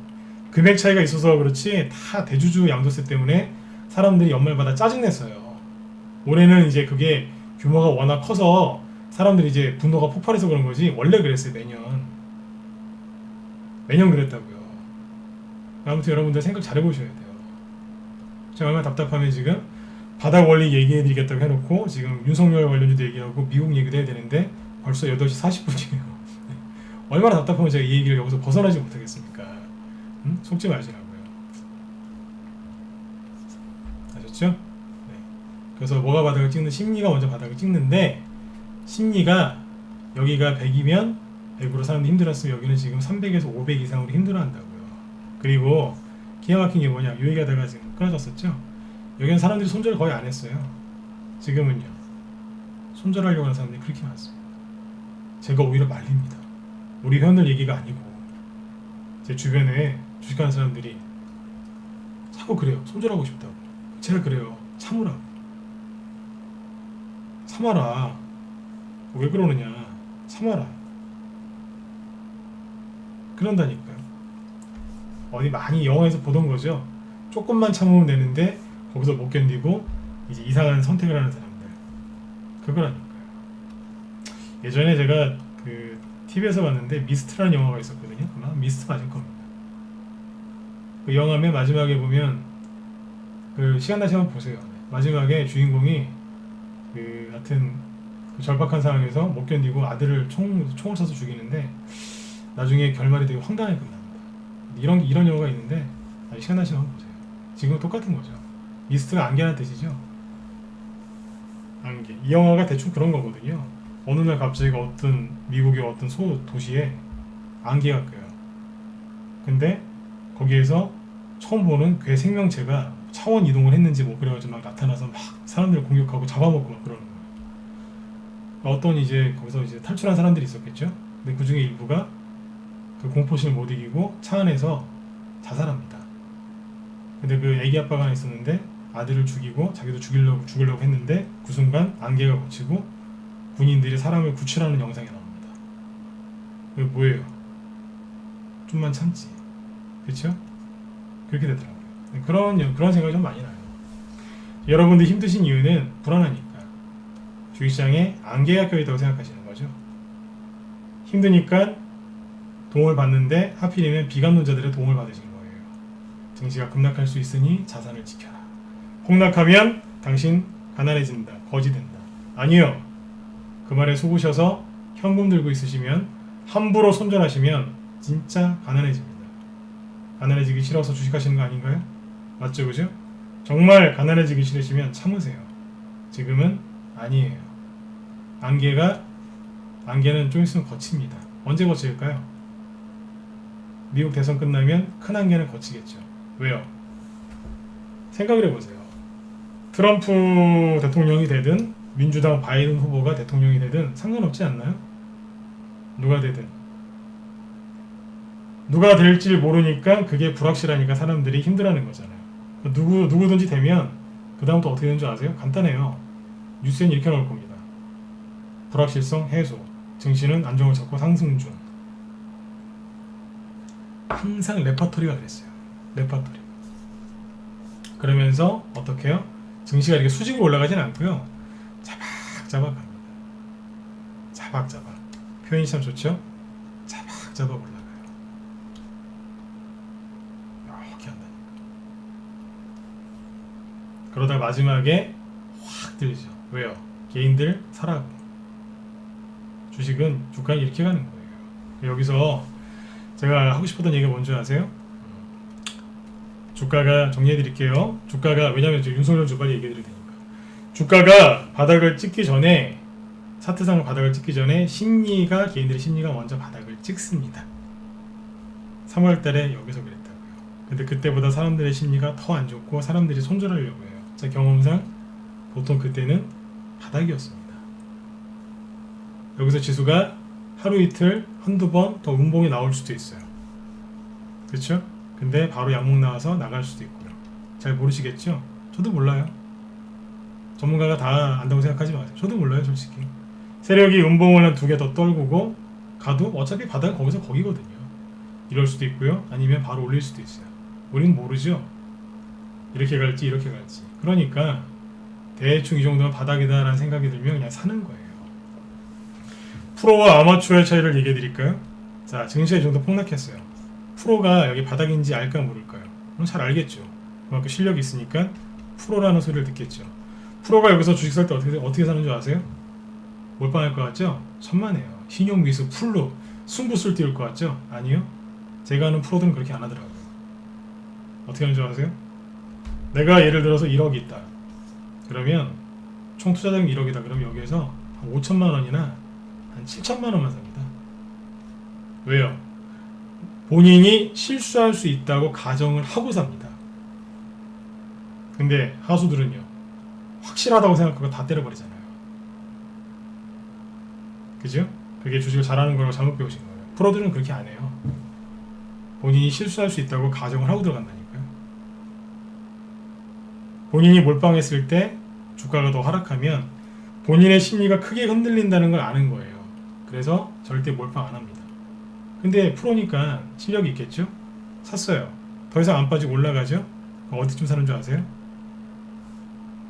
금액 차이가 있어서 그렇지 다 대주주 양도세 때문에 사람들이 연말마다 짜증냈어요. 올해는 이제 그게 규모가 워낙 커서 사람들이 이제 분노가 폭발해서 그런 거지 원래 그랬어요. 매년 그랬다고요. 아무튼 여러분들 생각 잘 해보셔야 돼요. 제가 얼마나 답답하면 지금 바닥 원리 얘기해드리겠다고 해놓고 지금 윤석열 관련주도 얘기하고 미국 얘기도 해야 되는데 벌써 8시 40분이에요. 얼마나 답답하면 제가 이 얘기를 여기서 벗어나지 못하겠습니까? 속지 마시라고요. 아셨죠? 네. 그래서 뭐가 바닥을 찍는, 심리가 먼저 바닥을 찍는데, 심리가 여기가 100이면 100으로 사람들이 힘들었으면 여기는 지금 300에서 500 이상으로 힘들어한다고요. 그리고 기가 막힌 게 뭐냐, 이 얘기하다가 지금 끊어졌었죠? 여기는 사람들이 손절 거의 안 했어요. 지금은요, 손절하려고 하는 사람들이 그렇게 많습니다. 제가 오히려 말립니다. 우리 회원들 얘기가 아니고 제 주변에 주식하는 사람들이 자꾸 그래요. 손절하고 싶다고. 제가 그래요. 참으라고. 참아라. 왜 그러느냐. 참아라. 그런다니까요. 어디 많이 영화에서 보던 거죠. 조금만 참으면 되는데 거기서 못 견디고 이제 이상한 선택을 하는 사람들. 그거라니까요. 예전에 제가 그 TV에서 봤는데 미스트라는 영화가 있었거든요. 아마 미스트 맞을 겁니다. 그 영화 맨 마지막에 보면 그 시간 다시 한번 보세요. 마지막에 주인공이 그 하여튼 그 절박한 상황에서 못 견디고 아들을 총을 쏴서 죽이는데 나중에 결말이 되게 황당하게 끝납니다. 이런 영화가 있는데 시간 다시 한번 보세요. 지금 똑같은 거죠. 미스트가 안개라는 뜻이죠. 안개. 이 영화가 대충 그런 거거든요. 어느 날 갑자기 어떤 미국의 어떤 도시에 안개가 껴요. 근데 거기에서 처음 보는 괴 생명체가 차원 이동을 했는지 뭐 그래가지고 막 나타나서 막 사람들을 공격하고 잡아먹고 막 그러는 거예요. 어떤 이제 거기서 이제 탈출한 사람들이 있었겠죠. 근데 그 중에 일부가 그 공포심을 못 이기고 차 안에서 자살합니다. 근데 그 애기 아빠가 하나 있었는데 아들을 죽이고 자기도 죽이려고 했는데 그 순간 안개가 걷히고 군인들이 사람을 구출하는 영상이 나옵니다. 그게 뭐예요? 좀만 참지. 그렇죠? 그렇게 되더라고요. 그런 생각이 좀 많이 나요. 여러분들 힘드신 이유는 불안하니까. 주식시장에 안개가 껴있다고 생각하시는 거죠. 힘드니까 도움을 받는데 하필이면 비관론자들의 도움을 받으신 거예요. 증시가 급락할 수 있으니 자산을 지켜라. 폭락하면 당신 가난해진다. 거지 된다. 아니요. 그 말에 속으셔서 현금 들고 있으시면 함부로 손절하시면 진짜 가난해집니다. 가난해지기 싫어서 주식하시는 거 아닌가요? 맞죠, 그죠? 정말 가난해지기 싫으시면 참으세요. 지금은 아니에요. 안개는 좀 있으면 거칩니다. 언제 거칠까요? 미국 대선 끝나면 큰 안개는 거치겠죠. 왜요? 생각을 해보세요. 트럼프 대통령이 되든 민주당 바이든 후보가 대통령이 되든 상관없지 않나요? 누가 되든. 누가 될지 모르니까 그게 불확실하니까 사람들이 힘들어하는 거잖아요. 누구든지 되면 그 다음부터 어떻게 되는 줄 아세요? 간단해요. 뉴스에는 이렇게 나올 겁니다. 불확실성 해소, 증시는 안정을 찾고 상승 중. 항상 레퍼토리가 그랬어요. 레퍼토리. 그러면서 어떻게 해요? 증시가 이렇게 수직으로 올라가진 않고요. 자박자박 갑니다. 자박자박. 표현이 참 좋죠? 자박자박 올라가요. 이렇게 한다니까. 그러다 마지막에 확 들죠. 왜요? 개인들 사라고. 주식은 주가는 이렇게 가는 거예요. 여기서 제가 하고 싶었던 얘기가 뭔지 아세요? 주가가 정리해드릴게요. 주가가 왜냐면 윤석열 주발이 얘기해드릴 테니까. 주가가 바닥을 찍기 전에 차트상 바닥을 찍기 전에 개인들의 심리가 먼저 바닥을 찍습니다. 3월달에 여기서 그랬다고요. 근데 그때보다 사람들의 심리가 더 안 좋고 사람들이 손절하려고 해요. 제 경험상 보통 그때는 바닥이었습니다. 여기서 지수가 하루 이틀 한두 번 더 음봉이 나올 수도 있어요. 그렇죠? 근데 바로 양봉 나와서 나갈 수도 있고요. 잘 모르시겠죠? 저도 몰라요. 전문가가 다 안다고 생각하지 마세요. 저도 몰라요, 솔직히. 세력이 음봉을 한 2개 더 떨구고 가도 어차피 바닥은 거기서 거기거든요. 이럴 수도 있고요. 아니면 바로 올릴 수도 있어요. 우리는 모르죠. 이렇게 갈지 이렇게 갈지. 그러니까 대충 이 정도면 바닥이다라는 생각이 들면 그냥 사는 거예요. 프로와 아마추어의 차이를 얘기해 드릴까요? 자, 증시가 이 정도 폭락했어요. 프로가 여기 바닥인지 알까 모를까요? 그럼 잘 알겠죠. 그만큼 실력이 있으니까 프로라는 소리를 듣겠죠. 프로가 여기서 주식 살 때 어떻게 사는 줄 아세요? 몰빵할 것 같죠? 천만에요. 신용미수 풀로 승부수를 띄울 것 같죠? 아니요. 제가 아는 프로들은 그렇게 안 하더라고요. 어떻게 하는 줄 아세요? 내가 예를 들어서 1억이 있다. 그러면 총 투자자금이 1억이다. 그러면 여기에서 한 5천만 원이나 한 7천만 원만 삽니다. 왜요? 본인이 실수할 수 있다고 가정을 하고 삽니다. 근데 하수들은요, 확실하다고 생각하고 다 때려버리잖아요. 그죠? 그게 주식을 잘하는 거라고 잘못 배우신 거예요. 프로들은 그렇게 안 해요. 본인이 실수할 수 있다고 가정을 하고 들어간다니까요. 본인이 몰빵했을 때 주가가 더 하락하면 본인의 심리가 크게 흔들린다는 걸 아는 거예요. 그래서 절대 몰빵 안 합니다. 근데 프로니까 실력이 있겠죠? 샀어요. 더 이상 안 빠지고 올라가죠? 어디쯤 사는 줄 아세요?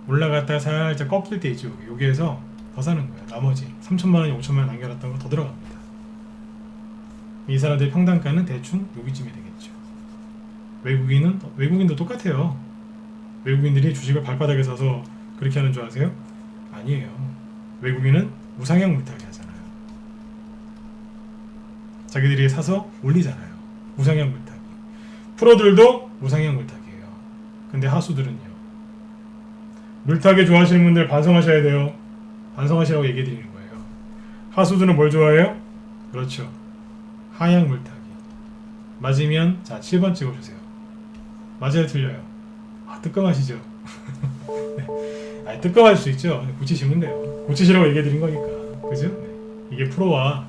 올라갔다가 살짝 꺾일 때 있죠. 여기에서 더 사는 거예요. 나머지 3천만 원이 5천만 원 남겨놨던 거 더 들어갑니다. 이 사람들의 평단가는 대충 여기쯤이 되겠죠. 외국인도 똑같아요. 외국인들이 주식을 발바닥에 사서 그렇게 하는 줄 아세요? 아니에요. 외국인은 우상향 물타기 하잖아요. 자기들이 사서 올리잖아요. 우상향 물타기. 프로들도 우상향 물타기예요. 근데 하수들은요. 물타기 좋아하시는 분들 반성하셔야 돼요. 반성하시라고 얘기해 드리는 거예요. 하수들은 뭘 좋아해요? 그렇죠. 하향 물타기. 맞으면 자 7번 찍어주세요. 맞아요, 틀려요? 뜨끔하시죠? 네. 아니, 뜨끔할 수 있죠. 고치시면 돼요. 고치시라고 얘기해 드린 거니까. 그죠? 네. 이게 프로와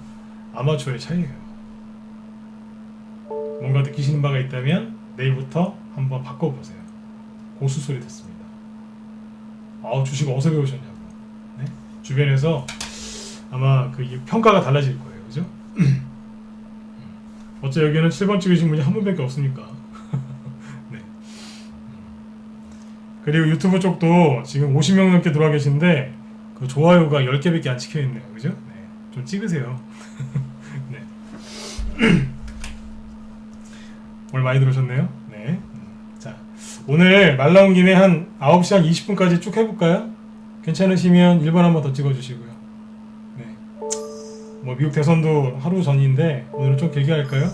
아마추어의 차이예요. 뭔가 느끼시는 바가 있다면 내일부터 한번 바꿔보세요. 고수 소리 듣습니다. 주식 어디서 배우셨냐고. 네? 주변에서 아마 그 평가가 달라질 거예요. 그죠? 어째 여기는 7번 찍으신 분이 한 분밖에 없으니까. 네. 그리고 유튜브 쪽도 지금 50명 넘게 들어와 계신데 그 좋아요가 10개밖에 안 찍혀있네요. 그죠? 네. 좀 찍으세요. 네. 오늘 많이 들으셨네요. 네. 자, 오늘 말 나온 김에 한 9시 한 20분까지 쭉 해볼까요? 괜찮으시면 1번 한번 더 찍어주시고요. 네. 뭐 미국 대선도 하루 전인데 오늘은 좀 길게 할까요?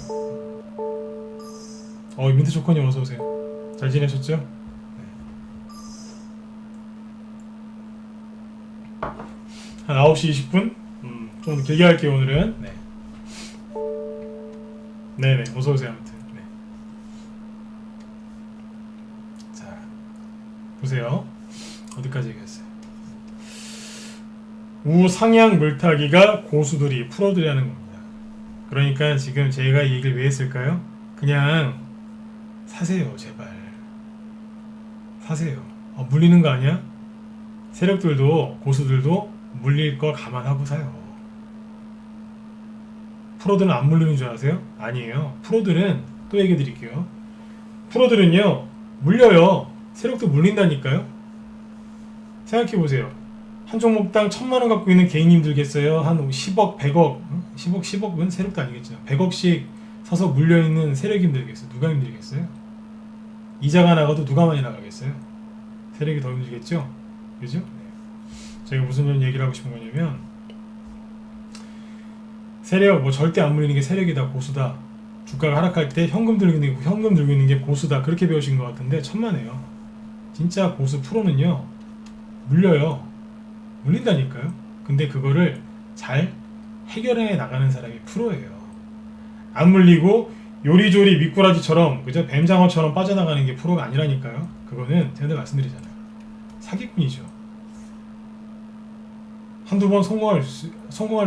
민트 초코님 어서 오세요. 잘 지내셨죠? 네. 한 9시 20분? 좀 길게 할게요 오늘은. 네. 네네 어서 오세요 아무튼. 네. 자 보세요. 어디까지 얘기했어요? 우상향 물타기가 고수들이 프로들이 하는 겁니다. 그러니까 지금 제가 이 얘기를 왜 했을까요? 그냥 사세요 제발. 사세요. 물리는 거 아니야? 세력들도 고수들도 물릴 거 감안하고 사요. 프로들은 안 물리는 줄 아세요? 아니에요. 프로들은 또 얘기해 드릴게요. 프로들은요 물려요. 세력도 물린다니까요. 생각해보세요. 한 종목당 1,000만원 갖고 있는 개인님들겠어요? 한 10억, 100억, 10억은 세력도 아니겠죠. 100억씩 사서 물려있는 세력이 힘들겠어요? 누가 힘들겠어요? 이자가 나가도 누가 많이 나가겠어요? 세력이 더 힘들겠죠? 그죠? 네. 제가 무슨 얘기를 하고 싶은 거냐면 세력, 절대 안 물리는 게 세력이다, 고수다. 주가가 하락할 때 현금 들고 있는 게 고수다. 그렇게 배우신 것 같은데 천만에요. 진짜 고수 프로는요 물려요. 물린다니까요. 근데 그거를 잘 해결해 나가는 사람이 프로예요. 안 물리고 요리조리 미꾸라지처럼 그죠? 뱀장어처럼 빠져나가는 게 프로가 아니라니까요. 그거는 제가 말씀드리잖아요. 사기꾼이죠. 한두 번 성공할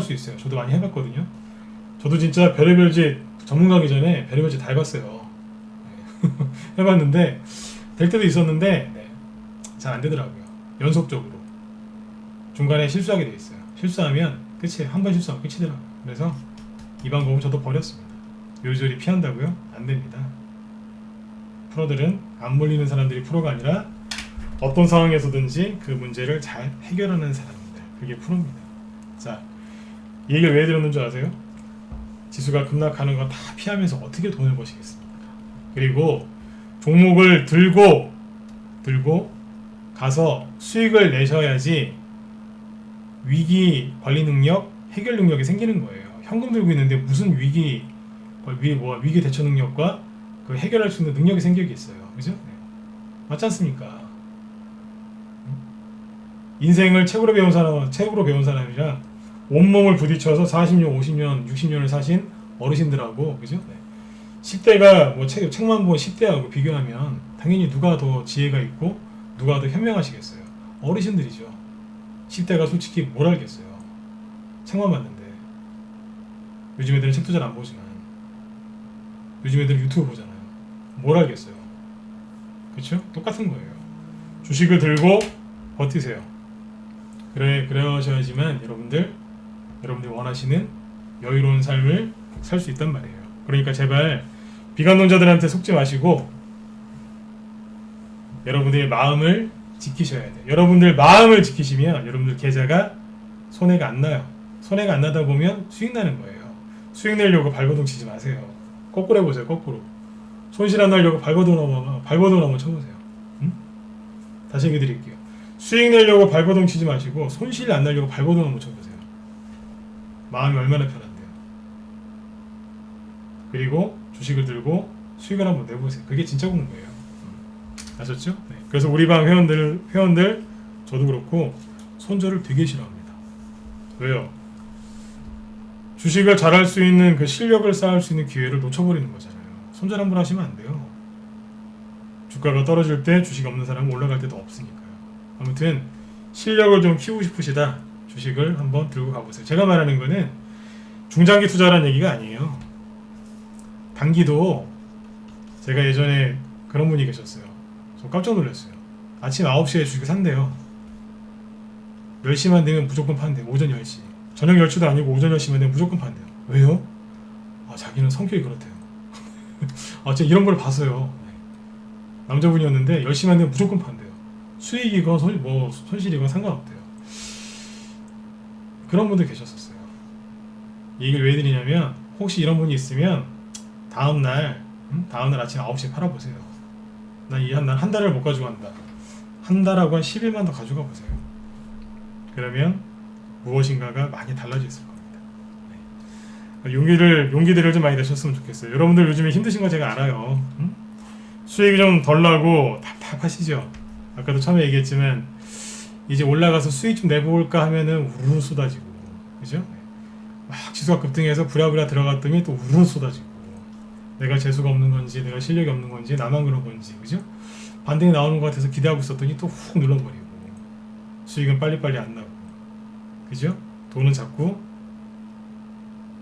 수 있어요. 저도 많이 해봤거든요. 저도 진짜 별의별 짓 전문가기 전에 별의별 짓 다 해봤어요. 해봤는데 될 때도 있었는데 네, 잘 안 되더라고요. 연속적으로 중간에 실수하게 돼 있어요. 실수하면 끝이에요. 한 번 실수하면 끝이더라고요. 그래서 이 방법은 저도 버렸습니다. 요리조리 피한다고요? 안 됩니다. 프로들은 안 물리는 사람들이 프로가 아니라 어떤 상황에서든지 그 문제를 잘 해결하는 사람들, 그게 프로입니다. 자, 이 얘기를 왜 들었는 줄 아세요? 지수가 급락하는 거 다 피하면서 어떻게 돈을 버시겠습니까? 그리고 종목을 들고 가서 수익을 내셔야지 위기 관리 능력, 해결 능력이 생기는 거예요. 현금 들고 있는데 무슨 위기 대처 능력과 그 해결할 수 있는 능력이 생기겠어요. 그죠? 네. 맞지 않습니까? 인생을 책으로 배운 사람이랑 온몸을 부딪혀서 40년, 50년, 60년을 사신 어르신들하고, 그죠? 네. 10대가 책만 보면 10대하고 비교하면 당연히 누가 더 지혜가 있고 누가 더 현명하시겠어요? 어르신들이죠. 10대가 솔직히 뭘 알겠어요. 책만 봤는데. 요즘 애들은 책도 잘 안 보지만 요즘 애들은 유튜브 보잖아요. 뭘 알겠어요. 그쵸? 똑같은 거예요. 주식을 들고 버티세요. 그러셔야지만 여러분들 원하시는 여유로운 삶을 살 수 있단 말이에요. 그러니까 제발 비관론자들한테 속지 마시고 여러분들의 마음을 지키셔야 돼요. 여러분들 마음을 지키시면 여러분들 계좌가 손해가 안 나요. 손해가 안 나다 보면 수익 나는 거예요. 수익 내려고 발버둥 치지 마세요. 거꾸로 해보세요. 거꾸로. 손실 안 나려고 발버둥 한번 쳐보세요. 응? 다시 얘기 드릴게요. 수익 내려고 발버둥 치지 마시고 손실 안 나려고 발버둥 한번 쳐보세요. 마음이 얼마나 편한데요. 그리고 주식을 들고 수익을 한번 내보세요. 그게 진짜 공부예요. 아셨죠? 네. 그래서 우리 방 회원들 저도 그렇고 손절을 되게 싫어합니다. 왜요? 주식을 잘할 수 있는 그 실력을 쌓을 수 있는 기회를 놓쳐버리는 거잖아요. 손절 한번 하시면 안 돼요. 주가가 떨어질 때 주식 없는 사람은 올라갈 때도 없으니까요. 아무튼 실력을 좀 키우고 싶으시다. 주식을 한번 들고 가보세요. 제가 말하는 거는 중장기 투자라는 얘기가 아니에요. 단기도 제가 예전에 그런 분이 계셨어요. 저 깜짝 놀랐어요. 아침 9시에 주식을 산대요. 10시만 되면 무조건 판대요. 오전 10시. 저녁 10시도 아니고 오전 10시만 되면 무조건 판대요. 왜요? 자기는 성격이 그렇대요. 제가 이런 걸 봤어요. 남자분이었는데 10시만 되면 무조건 판대요. 수익이건 손실이건 상관없대요. 그런 분들 계셨었어요. 이 얘기를 왜 드리냐면 혹시 이런 분이 있으면 다음날 아침 9시에 팔아보세요. 난 한 달을 못 가지고 간다. 한 달하고 한 10일만 더 가져가 보세요. 그러면 무엇인가가 많이 달라져 있을 겁니다. 네. 용기들을 좀 많이 내셨으면 좋겠어요. 여러분들 요즘에 힘드신 거 제가 알아요. 응? 수익이 좀 덜 나고 답답하시죠? 아까도 처음에 얘기했지만 이제 올라가서 수익 좀 내볼까 하면은 우르르 쏟아지고, 그죠? 막 지수가 급등해서 부랴부랴 들어갔더니 또 우르르 쏟아지고, 내가 재수가 없는 건지 내가 실력이 없는 건지 나만 그런 건지, 그죠? 반등이 나오는 것 같아서 기대하고 있었더니 또 훅 눌러버리고, 수익은 빨리빨리 안 나고, 그죠? 돈은 자꾸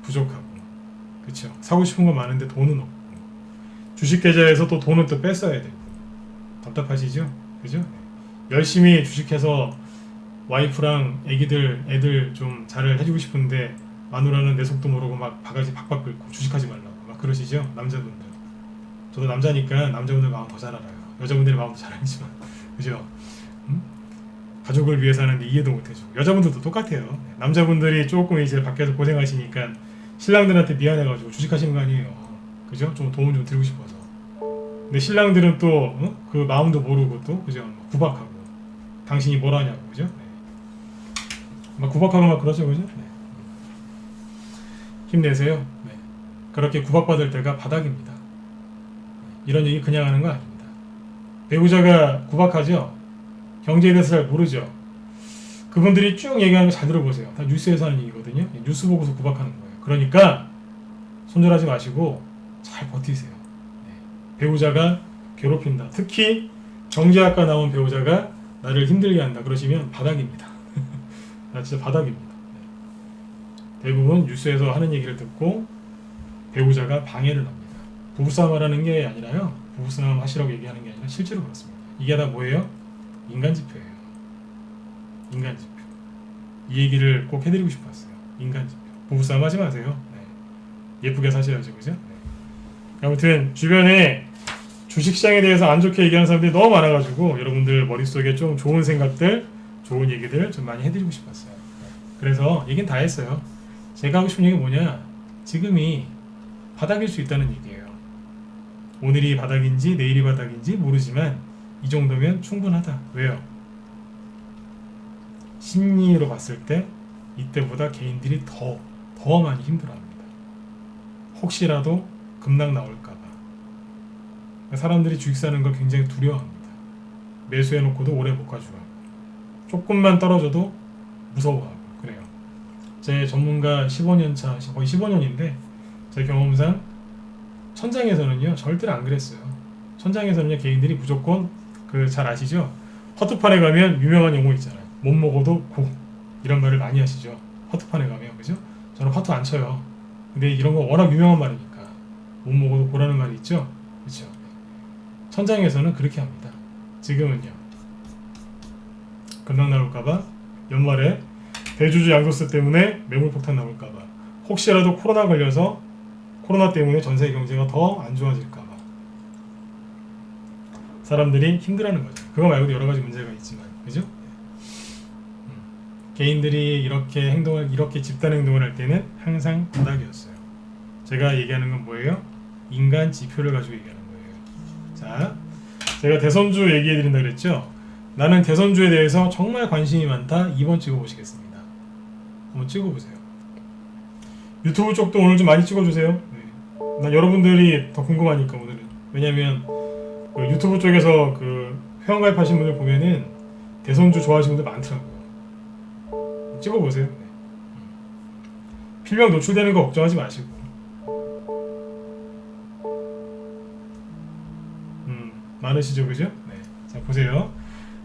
부족하고, 그쵸? 사고 싶은 거 많은데 돈은 없고, 주식 계좌에서 또 돈은 또 뺐어야 되고, 답답하시죠? 그죠? 열심히 주식해서 와이프랑 애들 좀 잘 해주고 싶은데 마누라는 내 속도 모르고 막 바가지 박박 긁고 주식하지 말라고 막 그러시죠? 남자분들. 저도 남자니까 남자분들 마음 더 잘 알아요. 여자분들의 마음도 잘 알지만, 그죠? 가족을 위해서 하는데 이해도 못해주고, 여자분들도 똑같아요. 남자분들이 조금 이제 밖에서 고생하시니까 신랑들한테 미안해가지고 주식하시는 거 아니에요. 그죠? 좀 도움 좀 드리고 싶어서. 근데 신랑들은 또 그 마음도 모르고 또, 그죠? 구박하고 당신이 뭘 하냐고, 그죠? 네. 막 구박하고 막 그러죠, 그죠? 네. 힘내세요. 네. 그렇게 구박받을 때가 바닥입니다. 이런 얘기 그냥 하는 거 아닙니다. 배우자가 구박하죠? 경제에 대해서 잘 모르죠? 그분들이 쭉 얘기하는 거 잘 들어보세요. 다 뉴스에서 하는 얘기거든요. 뉴스 보고서 구박하는 거예요. 그러니까 손절하지 마시고 잘 버티세요. 네. 배우자가 괴롭힌다. 특히 경제학과 나온 배우자가 나를 힘들게 한다. 그러시면 바닥입니다. 진짜 바닥입니다. 네. 대부분 뉴스에서 하는 얘기를 듣고 배우자가 방해를 합니다. 부부싸움 하라는 게 아니라요. 부부싸움 하시라고 얘기하는 게 아니라 실제로 그렇습니다. 이게 다 뭐예요? 인간지표예요. 인간지표. 이 얘기를 꼭 해드리고 싶었어요. 인간지표. 부부싸움 하지 마세요. 네. 예쁘게 사셔야죠. 그죠? 네. 아무튼 주변에 주식시장에 대해서 안 좋게 얘기하는 사람들이 너무 많아가지고 여러분들 머릿속에 좀 좋은 생각들, 좋은 얘기들 좀 많이 해드리고 싶었어요. 그래서 얘기는 다 했어요. 제가 하고 싶은 얘기 뭐냐? 지금이 바닥일 수 있다는 얘기예요. 오늘이 바닥인지 내일이 바닥인지 모르지만 이 정도면 충분하다. 왜요? 심리로 봤을 때 이때보다 개인들이 더 많이 힘들어합니다. 혹시라도 급락 나올까봐. 사람들이 주식 사는 걸 굉장히 두려워합니다. 매수해놓고도 오래 못 가져가고, 조금만 떨어져도 무서워하고 그래요. 제 전문가 15년차, 거의 15년인데 제 경험상 천장에서는요 절대로 안 그랬어요. 천장에서는요 개인들이 무조건 잘 아시죠? 화투판에 가면 유명한 용어 있잖아요. 못 먹어도 고, 이런 말을 많이 하시죠. 화투판에 가면, 그죠? 저는 화투 안 쳐요. 근데 이런 거 워낙 유명한 말이니까 못 먹어도 고라는 말이 있죠. 그렇죠? 천장에서는 그렇게 합니다. 지금은요 급락 나올까봐 연말에 대주주 양도세 때문에 매물폭탄 나올까봐, 혹시라도 코로나 걸려서 코로나 때문에 전세 경제가 더 안 좋아질까봐 사람들이 힘들어하는 거죠. 그거 말고도 여러 가지 문제가 있지만, 그죠? 개인들이 이렇게 집단 행동을 할 때는 항상 바닥이었어요. 제가 얘기하는 건 뭐예요? 인간 지표를 가지고 얘기하는 거예요. 자, 제가 대선주 얘기해 드린다 그랬죠? 나는 대선주에 대해서 정말 관심이 많다. 2번 찍어보시겠습니다. 한번 찍어보세요. 유튜브 쪽도 오늘 좀 많이 찍어주세요. 네. 난 여러분들이 더 궁금하니까 오늘은. 왜냐면 그 유튜브 쪽에서 그 회원가입하신 분들 보면은 대선주 좋아하시는 분들 많더라고요. 찍어보세요. 네. 필명 노출되는 거 걱정하지 마시고. 많으시죠, 그죠? 네. 자, 보세요.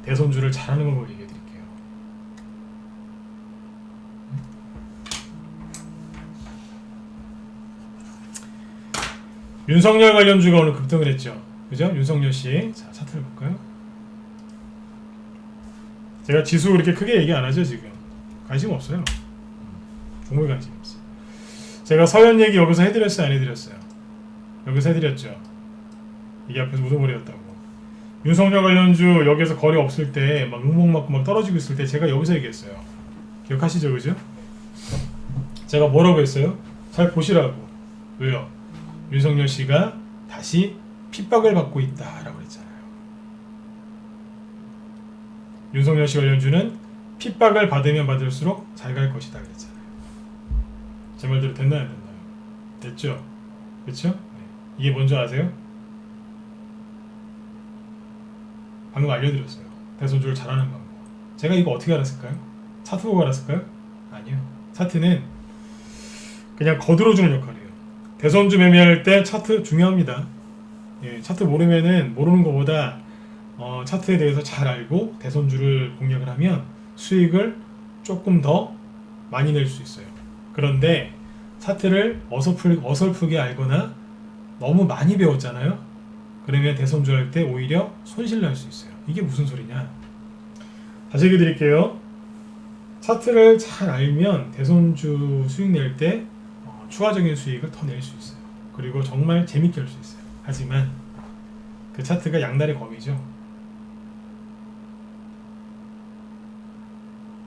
대선주를 잘하는 방법 얘기해 드릴게요. 윤석열 관련주가 오늘 급등을 했죠. 그죠? 윤석열 씨. 자, 차트를 볼까요? 제가 지수 그렇게 크게 얘기 안 하죠, 지금. 관심 없어요. 종목에 관심 없어요. 제가 서현 얘기 여기서 해드렸어요, 안 해드렸어요? 여기서 해드렸죠. 이게 앞에서 우두머리였다고. 윤석열 관련주 여기서 거래 없을 때 막 응목 맞고 막 떨어지고 있을 때 제가 여기서 얘기했어요. 기억하시죠, 그죠? 제가 뭐라고 했어요? 잘 보시라고. 왜요? 윤석열 씨가 다시 핍박을 받고 있다라고 했잖아요. 윤석열 씨 관련주는 핍박을 받으면 받을수록 잘 갈 것이다 그랬잖아요. 제 말대로 됐나요, 안 됐나요? 됐죠? 그렇죠? 네. 이게 뭔지 아세요? 방금 알려드렸어요. 대선주를 잘하는 방법. 제가 이거 어떻게 알았을까요? 차트 보고 알았을까요? 아니요. 차트는 그냥 거들어주는 역할이에요. 대선주 매매할 때 차트 중요합니다. 예, 차트 모르는 것보다 차트에 대해서 잘 알고 대선주를 공략을 하면 수익을 조금 더 많이 낼 수 있어요. 그런데 차트를 어설프게 알거나 너무 많이 배웠잖아요. 그러면 대선주 할 때 오히려 손실 날 수 있어요. 이게 무슨 소리냐? 다시 얘기 드릴게요. 차트를 잘 알면 대선주 수익 낼 때 추가적인 수익을 더 낼 수 있어요. 그리고 정말 재밌게 할 수 있어요. 하지만 그 차트가 양날의 검이죠.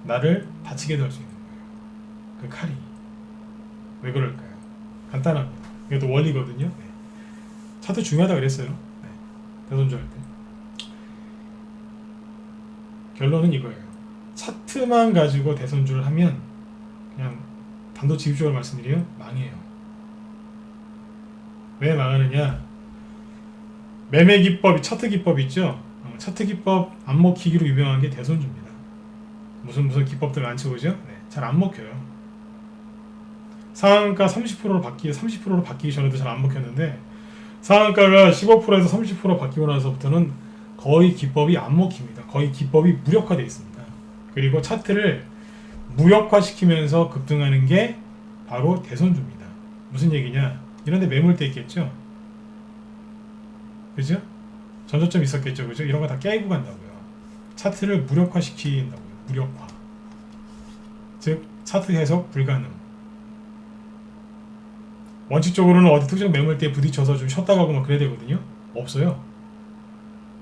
나를 다치게도 할 수 있는 거예요. 그 칼이. 왜 그럴까요? 간단합니다. 이것도 원리거든요. 네. 차트 중요하다 그랬어요. 네. 대선주 할 때. 결론은 이거예요. 차트만 가지고 대선주를 하면 그냥 단도직입적으로 말씀드려요. 망해요. 왜 망하느냐? 매매 기법, 차트 기법 있죠? 차트 기법 안 먹히기로 유명한 게 대선주입니다. 무슨 기법들 많죠, 그죠? 네, 잘 안 먹혀요. 상한가 30%로 바뀌기 전에도 잘 안 먹혔는데 상한가가 15%에서 30% 바뀌고 나서부터는 거의 기법이 안 먹힙니다. 거의 기법이 무력화되어 있습니다. 그리고 차트를 무력화시키면서 급등하는 게 바로 대선주입니다. 무슨 얘기냐? 이런 데 매물대 있겠죠? 그죠? 전저점 있었겠죠? 그죠? 이런 거 다 깨고 간다고요. 차트를 무력화시킨다고요. 무력화. 즉 차트 해석 불가능. 원칙적으로는 어디 특정 매물대에 부딪혀서 좀 쉬었다 가고 막 그래야 되거든요. 없어요.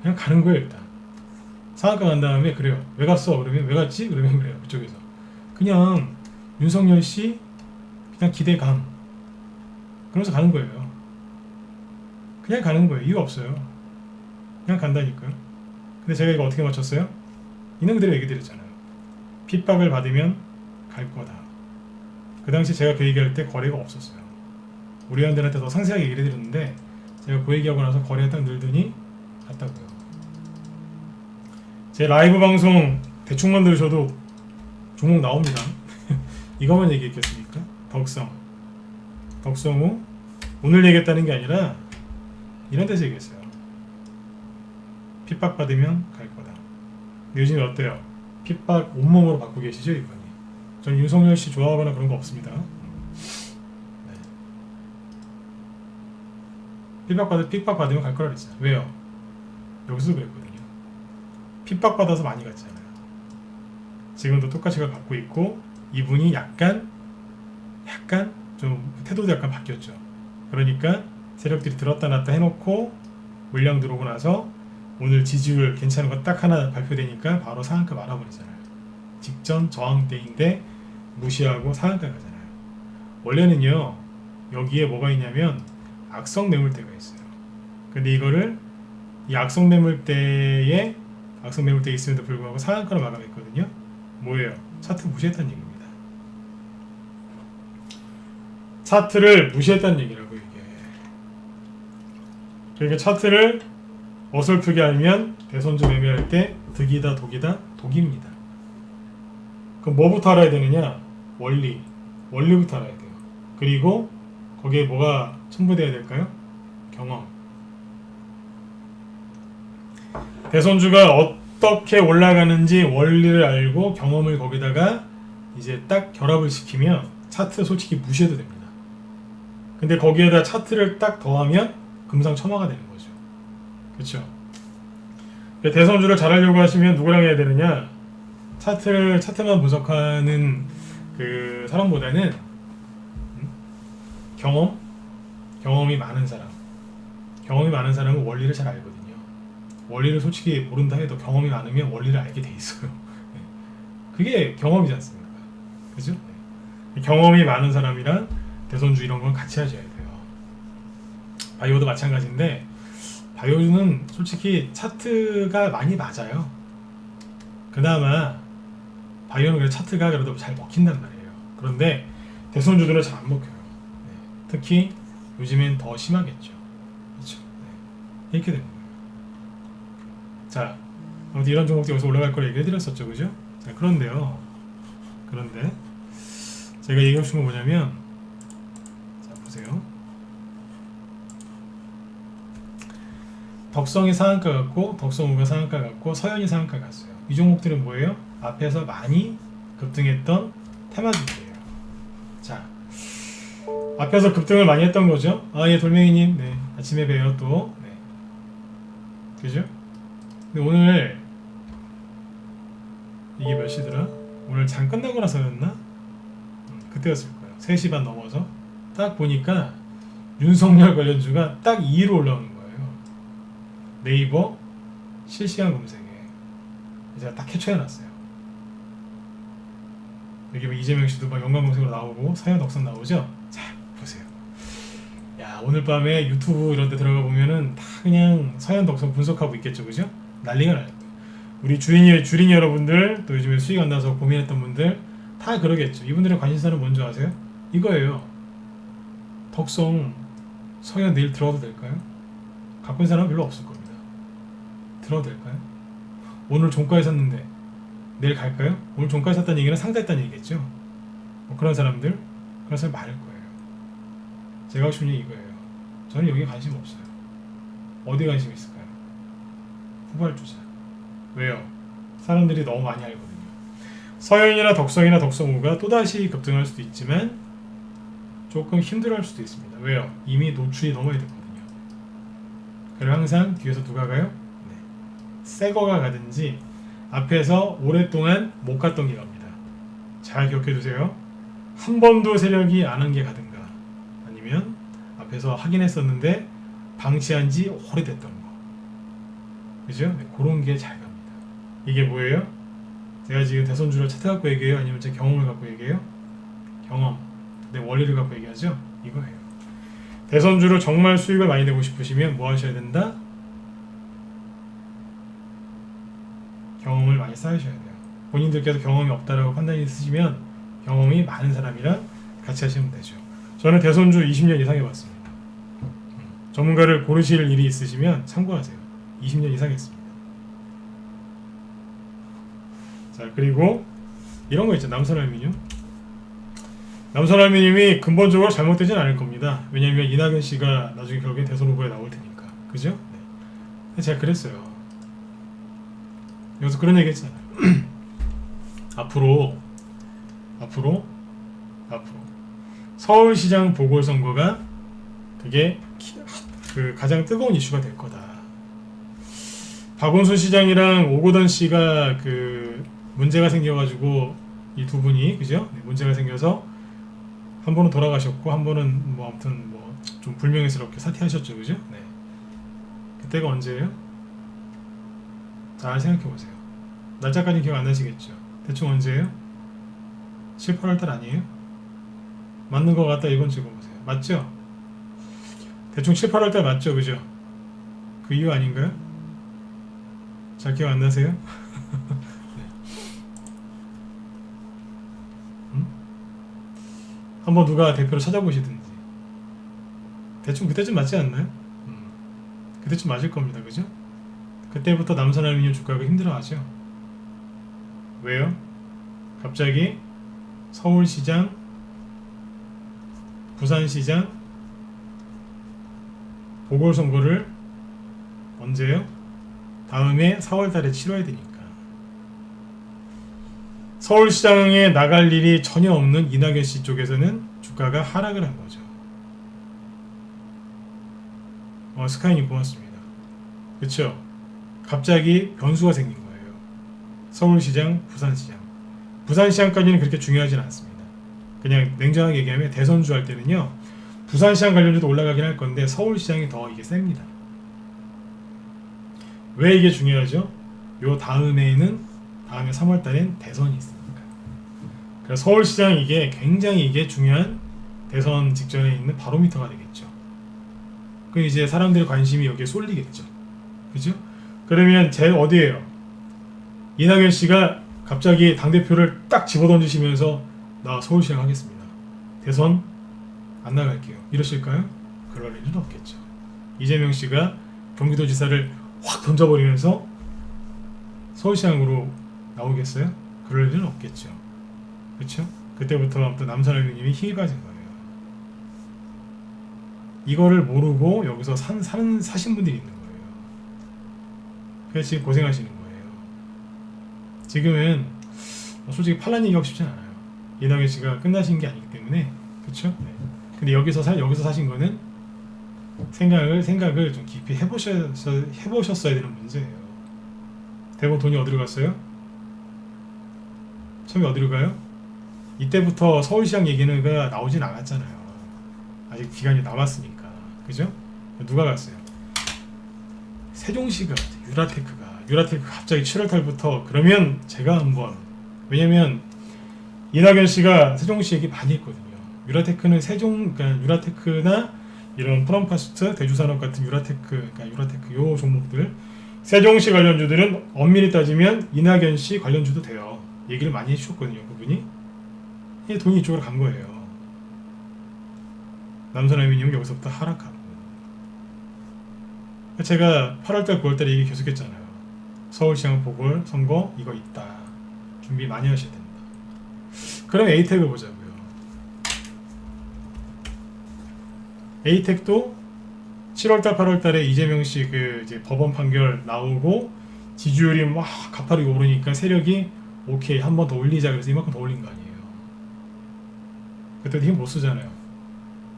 그냥 가는 거예요. 일단 상한가 간 다음에 그래요. 왜 갔어? 그러면 왜 갔지? 그러면 그래요. 그쪽에서 그냥 윤석열 씨 그냥 기대감 그러면서 가는 거예요. 그냥 가는 거예요. 이유 없어요. 그냥 간다니까요. 근데 제가 이거 어떻게 맞췄어요? 있는 그대로 얘기 드렸잖아요. 핍박을 받으면 갈 거다. 그 당시 제가 그 얘기할 때 거래가 없었어요. 우리 회원들한테 더 상세하게 얘기를 해드렸는데 제가 그 얘기하고 나서 거래가 딱 늘더니 갔다고요. 제 라이브 방송 대충만 들으셔도 종목 나옵니다. 이거만 얘기했겠습니까? 덕성우 오늘 얘기했다는 게 아니라 이런 데서 얘기했어요. 핍박 받으면 갈 거다. 근데 요즘에 어때요? 핍박 온몸으로 받고 계시죠, 이분이? 저는 윤석열 씨 좋아하거나 그런 거 없습니다. 네. 핍박 받으면 갈 거라 그랬잖아요. 왜요? 여기서도 그랬거든요. 핍박 받아서 많이 갔잖아요. 지금도 똑같이 갖고 있고 이분이 약간 좀 태도도 약간 바뀌었죠. 그러니까 세력들이 들었다 놨다 해놓고 물량 들어오고 나서 오늘 지지율 괜찮은 거 딱 하나 발표되니까 바로 상한가 말아버리잖아요. 직전 저항 때인데 무시하고 상한가 가잖아요. 원래는요 여기에 뭐가 있냐면 악성 매물대가 있어요. 근데 이거를 이 악성 매물대에 있음에도 불구하고 상한가로 마감했거든요. 뭐예요? 차트 무시했다는 얘기입니다. 차트를 무시했다는 얘기라고 이게. 그러니까 차트를 어설프게 알면 대선주 매매할 때 득이다 독이다 독입니다. 그럼 뭐부터 알아야 되느냐? 원리부터 알아야 돼요. 그리고 거기에 뭐가 첨부돼야 될까요? 경험. 대선주가 어떻게 올라가는지 원리를 알고 경험을 거기다가 이제 딱 결합을 시키면 차트 솔직히 무시해도 됩니다. 근데 거기에다 차트를 딱 더하면 금상첨화가 되는 거죠. 그렇죠? 대선주를 잘하려고 하시면 누구랑 해야 되느냐? 차트만 분석하는 그 사람보다는 경험이 많은 사람은 원리를 잘 알거든요. 원리를 솔직히 모른다 해도 경험이 많으면 원리를 알게 돼 있어요. 그게 경험이지 않습니까? 그죠? 경험이 많은 사람이랑 대선주 이런 건 같이 하셔야 돼요. 바이오도 마찬가지인데 바이오는 솔직히 차트가 많이 맞아요. 그나마 바이오는 그래도 차트가 그래도 잘 먹힌단 말이에요. 그런데 대선주들은 잘 안 먹혀요. 특히 요즘엔 더 심하겠죠. 그렇죠? 이렇게 됩니다. 자, 아무튼 이런 종목도 여기서 올라갈 걸 얘기해드렸었죠, 그죠? 자, 그런데 제가 얘기하고 싶은 건 뭐냐면, 자 보세요. 덕성이 상한가 갔고, 덕성우가 상한가 갔고, 서현이 상한가 갔어요. 이 종목들은 뭐예요? 앞에서 많이 급등했던 테마주들이에요. 자, 앞에서 급등을 많이 했던 거죠. 아, 예, 돌멩이님, 네, 아침에 봬요 또, 네, 그죠? 근데 오늘 이게 몇 시더라? 오늘 장 끝나고 나서였나? 그때였을 거예요. 3시 반 넘어서 딱 보니까 윤석열 관련주가 딱 2위로 올라오는 거예요. 네이버 실시간 검색에 제가 딱 캡처해놨어요. 여기 뭐 이재명 씨도 막 연관 검색으로 나오고 서현 덕선 나오죠? 자, 보세요. 야, 오늘 밤에 유튜브 이런 데 들어가 보면은 다 그냥 서현 덕선 분석하고 있겠죠, 그죠? 난리가 나요. 우리 주린 여러분들, 또 요즘에 수익 안 나서 고민했던 분들 다 그러겠죠. 이분들의 관심사는 뭔지 아세요? 이거예요. 덕성 서현 내일 들어가도 될까요? 갖고 있는 사람은 별로 없을 겁니다. 들어가도 될까요? 오늘 종가에 샀는데 내일 갈까요? 오늘 종가에 샀다는 얘기는 상대했다는 얘기겠죠. 뭐 그런 사람 많을 거예요. 제가 하고 싶은 얘기 이거예요. 저는 여기에 관심 없어요. 어디 관심 있을까요? 후발주자. 왜요? 사람들이 너무 많이 알거든요. 서현이나 덕성이나 덕성우가 또다시 급등할 수도 있지만 조금 힘들어할 수도 있습니다. 왜요? 이미 노출이 넘어야 됐거든요. 그리고 항상 뒤에서 누가 가요? 네. 새 거가 가든지 앞에서 오랫동안 못 갔던 게 갑니다. 잘 기억해두세요. 한 번도 세력이 안 한 게 가든가 아니면 앞에서 하긴 했었는데 방치한 지 오래됐던 거. 그죠? 네, 그런 게 잘 갑니다. 이게 뭐예요? 제가 지금 대선주를 차트 갖고 얘기해요? 아니면 제 경험을 갖고 얘기해요? 경험. 내 원리를 갖고 얘기하죠? 이거예요. 대선주로 정말 수익을 많이 내고 싶으시면 뭐 하셔야 된다? 경험을 많이 쌓으셔야 돼요. 본인들께서 경험이 없다라고 판단이 있으시면 경험이 많은 사람이랑 같이 하시면 되죠. 저는 대선주 20년 이상 해봤습니다. 전문가를 고르실 일이 있으시면 참고하세요. 20년 이상 했습니다. 자, 그리고 이런 거 있죠. 남선알미늄. 남선알미늄이 근본적으로 잘못되진 않을 겁니다. 왜냐하면 이낙연 씨가 나중에 결국엔 대선 후보에 나올 테니까. 그죠? 네. 제가 그랬어요. 여기서 그런 얘기 했잖아요. 앞으로 서울시장 보궐선거가 그게 가장 뜨거운 이슈가 될 거다. 박원순 시장이랑 오거돈 씨가 문제가 생겨가지고 이 두 분이 그죠? 네, 문제가 생겨서 한 분은 돌아가셨고 한 분은 뭐 아무튼 뭐 좀 불명예스럽게 사퇴하셨죠, 그죠? 네. 그때가 언제예요? 잘 생각해 보세요. 날짜까지 기억 안 나시겠죠? 대충 언제예요? 7, 8월 달 아니에요? 맞는 것 같다 이번 찍어보세요. 맞죠? 대충 7, 8월 달 맞죠, 그죠? 그 이유 아닌가요? 잘 기억 안 나세요? 네. 한번 누가 대표를 찾아보시든지 대충 그때쯤 맞지 않나요? 그때쯤 맞을 겁니다, 그죠? 그때부터 남선알루미늄 주가가 힘들어하죠. 왜요? 갑자기 서울시장, 부산시장 보궐선거를 언제요? 다음에 4월달에 치러야 되니까. 서울시장에 나갈 일이 전혀 없는 이낙연 씨 쪽에서는 주가가 하락을 한 거죠. 스카이님 고맙습니다. 그쵸? 갑자기 변수가 생긴 거예요. 서울시장, 부산시장. 부산시장까지는 그렇게 중요하진 않습니다. 그냥 냉정하게 얘기하면 대선주 할 때는요, 부산시장 관련주도 올라가긴 할 건데 서울시장이 더 이게 셉니다. 왜 이게 중요하죠? 요 다음에 3월달엔 대선이 있으니까. 그래서 서울시장 이게 굉장히 이게 중요한 대선 직전에 있는 바로미터가 되겠죠. 그럼 이제 사람들의 관심이 여기에 쏠리겠죠. 그죠? 그러면 제일 어디예요? 이낙연 씨가 갑자기 당대표를 딱 집어던지시면서 나 서울시장 하겠습니다. 대선 안 나갈게요. 이러실까요? 그럴 일은 없겠죠. 이재명 씨가 경기도지사를 확 던져버리면서 서울시장으로 나오겠어요? 그럴 일은 없겠죠. 그렇죠? 그때부터 또 남선알루님이 힘이 빠진 거예요. 이거를 모르고 여기서 사신 분들이 있는 거예요. 그래서 지금 고생하시는 거예요. 지금은 솔직히 팔란 얘기하고 싶진 않아요. 이낙연 씨가 끝나신 게 아니기 때문에. 그렇죠? 네. 근데 여기서 사신 거는 생각을 좀 깊이 해보셨어야 되는 문제예요. 대부분 돈이 어디로 갔어요? 처음에 어디로 가요? 이때부터 서울시장 얘기는 나오진 않았잖아요. 아직 기간이 남았으니까. 그죠? 누가 갔어요? 세종시가 유라테크 갑자기 7월달부터 그러면 제가 한번, 왜냐면 이낙연 씨가 세종시 얘기 많이 했거든요. 유라테크는 그러니까 유라테크나 이런 프롬파스트, 대주산업 같은 유라테크 요 종목들, 세종시 관련주들은 엄밀히 따지면 이낙연 씨 관련주도 돼요. 얘기를 많이 해주셨거든요, 그분이. 돈이 이쪽으로 간 거예요. 남선알루미늄은 여기서부터 하락하고. 제가 8월달, 9월달에 얘기 계속했잖아요. 서울시장 보궐선거 이거 있다. 준비 많이 하셔야 된다. 그럼 에이텍을 보자고요. 에이텍도 7월달, 8월달에 이재명 씨 이제 법원 판결 나오고 지지율이 막 가파르게 오르니까 세력이 오케이 한 번 더 올리자 그래서 이만큼 더 올린 거 아니에요. 그때도 힘 못 쓰잖아요.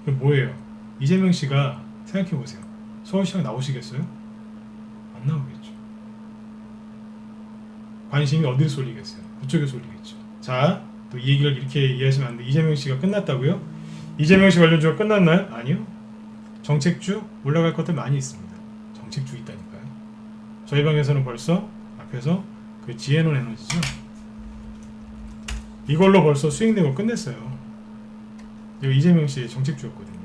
그 뭐예요? 이재명 씨가 생각해 보세요. 서울시장 나오시겠어요? 안 나오겠죠. 관심이 어디로 쏠리겠어요? 그쪽에 쏠리겠죠. 자, 또 이 얘기를 이렇게 이해하시면 안 돼. 이재명 씨가 끝났다고요? 이재명 씨 관련주가 끝났나요? 아니요. 정책주 올라갈 것들 많이 있습니다. 정책주 있다니까요. 저희 방에서는 벌써 앞에서 그 지에논 에너지죠. 이걸로 벌써 수익 내고 끝냈어요. 이거 이재명 씨의 정책주였거든요.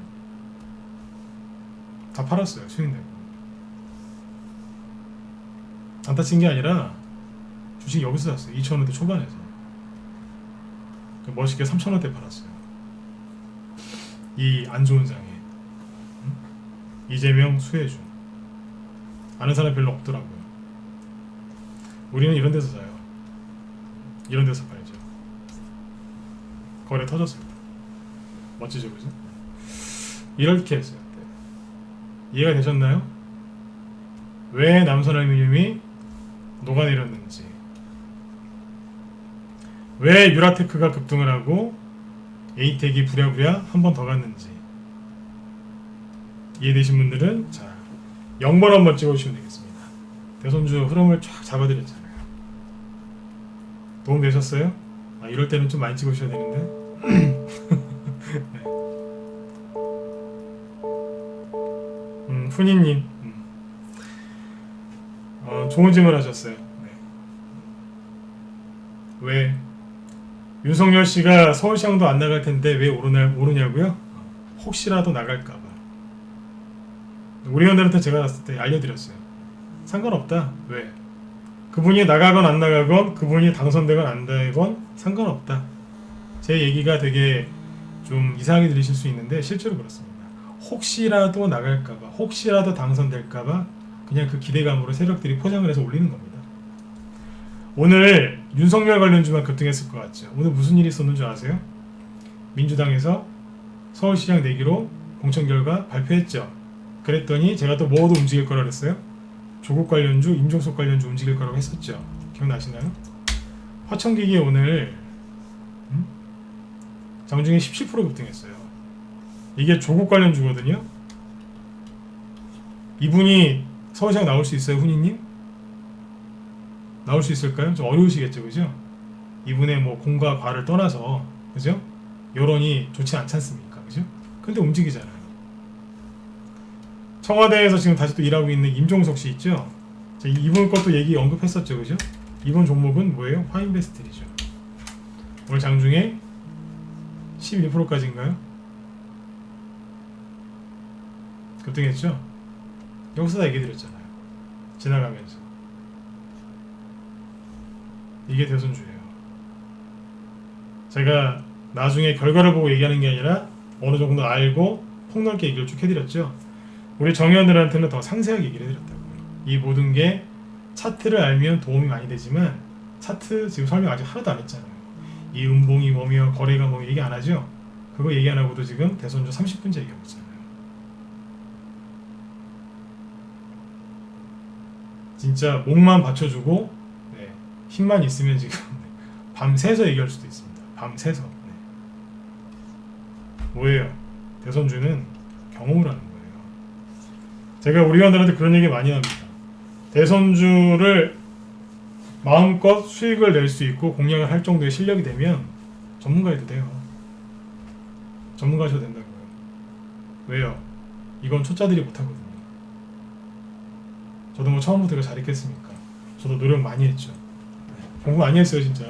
다 팔았어요. 수익 내고. 안 다친 게 아니라 주식 여기서 샀어요. 2,000원대 초반에서. 멋있게 3,000원대 팔았어요. 이 안 좋은 장에. 이재명 수혜주. 아는 사람 별로 없더라고요. 우리는 이런 데서 사요. 이런 데서 팔죠. 거래 터졌을 때. 멋지죠, 그죠? 이렇게 했어요. 이해가 되셨나요? 왜 남선알루미늄이 녹아내렸는지, 왜 유라테크가 급등을 하고 에이텍이 부랴부랴 한 번 더 갔는지 이해되신 분들은 자 0번 한번 찍어주시면 되겠습니다. 대선주 흐름을 쫙 잡아드렸잖아요. 도움 되셨어요? 이럴 때는 좀 많이 찍으셔야 되는데. 네. 훈이님, 좋은 질문 하셨어요. 네. 왜 윤석열 씨가 서울시장도 안 나갈 텐데 왜 오르냐고요? 혹시라도 나갈까봐. 우리 의원들한테 제가 봤을 때 알려드렸어요. 상관없다. 왜? 그분이 나가건 안 나가건, 그분이 당선되건 안 되건 상관없다. 제 얘기가 되게 좀 이상하게 들리실 수 있는데 실제로 그렇습니다. 혹시라도 나갈까봐, 혹시라도 당선될까봐 그냥 그 기대감으로 세력들이 포장을 해서 올리는 겁니다. 오늘 윤석열 관련주만 급등했을 것 같죠. 오늘 무슨 일이 있었는 줄 아세요? 민주당에서 서울시장 내기로 공천 결과 발표했죠. 그랬더니 제가 또 뭐도 움직일 거라 그랬어요? 조국 관련주, 임종석 관련주 움직일 거라고 했었죠. 기억나시나요? 화천기기 오늘 장중에 17% 급등했어요. 이게 조국 관련주거든요. 이분이 서울시장 나올 수 있어요, 훈이님? 나올 수 있을까요? 좀 어려우시겠죠, 그죠? 이분의 뭐 공과 과를 떠나서, 그죠? 여론이 좋지 않지 않습니까, 그죠? 근데 움직이잖아요. 청와대에서 지금 다시 또 일하고 있는 임종석 씨 있죠? 이분 것도 얘기 언급했었죠, 그죠? 이번 종목은 뭐예요? 화인베스트리죠. 오늘 장중에 11%까지인가요? 급등했죠? 여기서 다 얘기 드렸잖아요. 지나가면서. 이게 대선주예요. 제가 나중에 결과를 보고 얘기하는 게 아니라 어느 정도 알고 폭넓게 얘기를 쭉 해드렸죠. 우리 정의원들한테는 더 상세하게 얘기를 해드렸다고요. 이 모든 게 차트를 알면 도움이 많이 되지만 차트 지금 설명 아직 하나도 안 했잖아요. 이 음봉이 뭐며 거래가 뭐며 얘기 안 하죠. 그거 얘기 안 하고도 지금 대선주 30분째 얘기하고 있잖아요. 진짜 목만 받쳐주고 힘만 있으면 지금 밤새서 얘기할 수도 있습니다. 밤새서. 뭐예요? 대선주는 경험을 하는 거예요. 제가 우리 의원들한테 그런 얘기 많이 합니다. 대선주를 마음껏 수익을 낼 수 있고 공략을 할 정도의 실력이 되면 전문가해도 돼요. 전문가셔도 된다고요. 왜요? 이건 초짜들이 못하거든요. 저도 뭐 처음부터 이거 잘했겠습니까? 저도 노력 많이 했죠. 공부 많이 했어요, 진짜.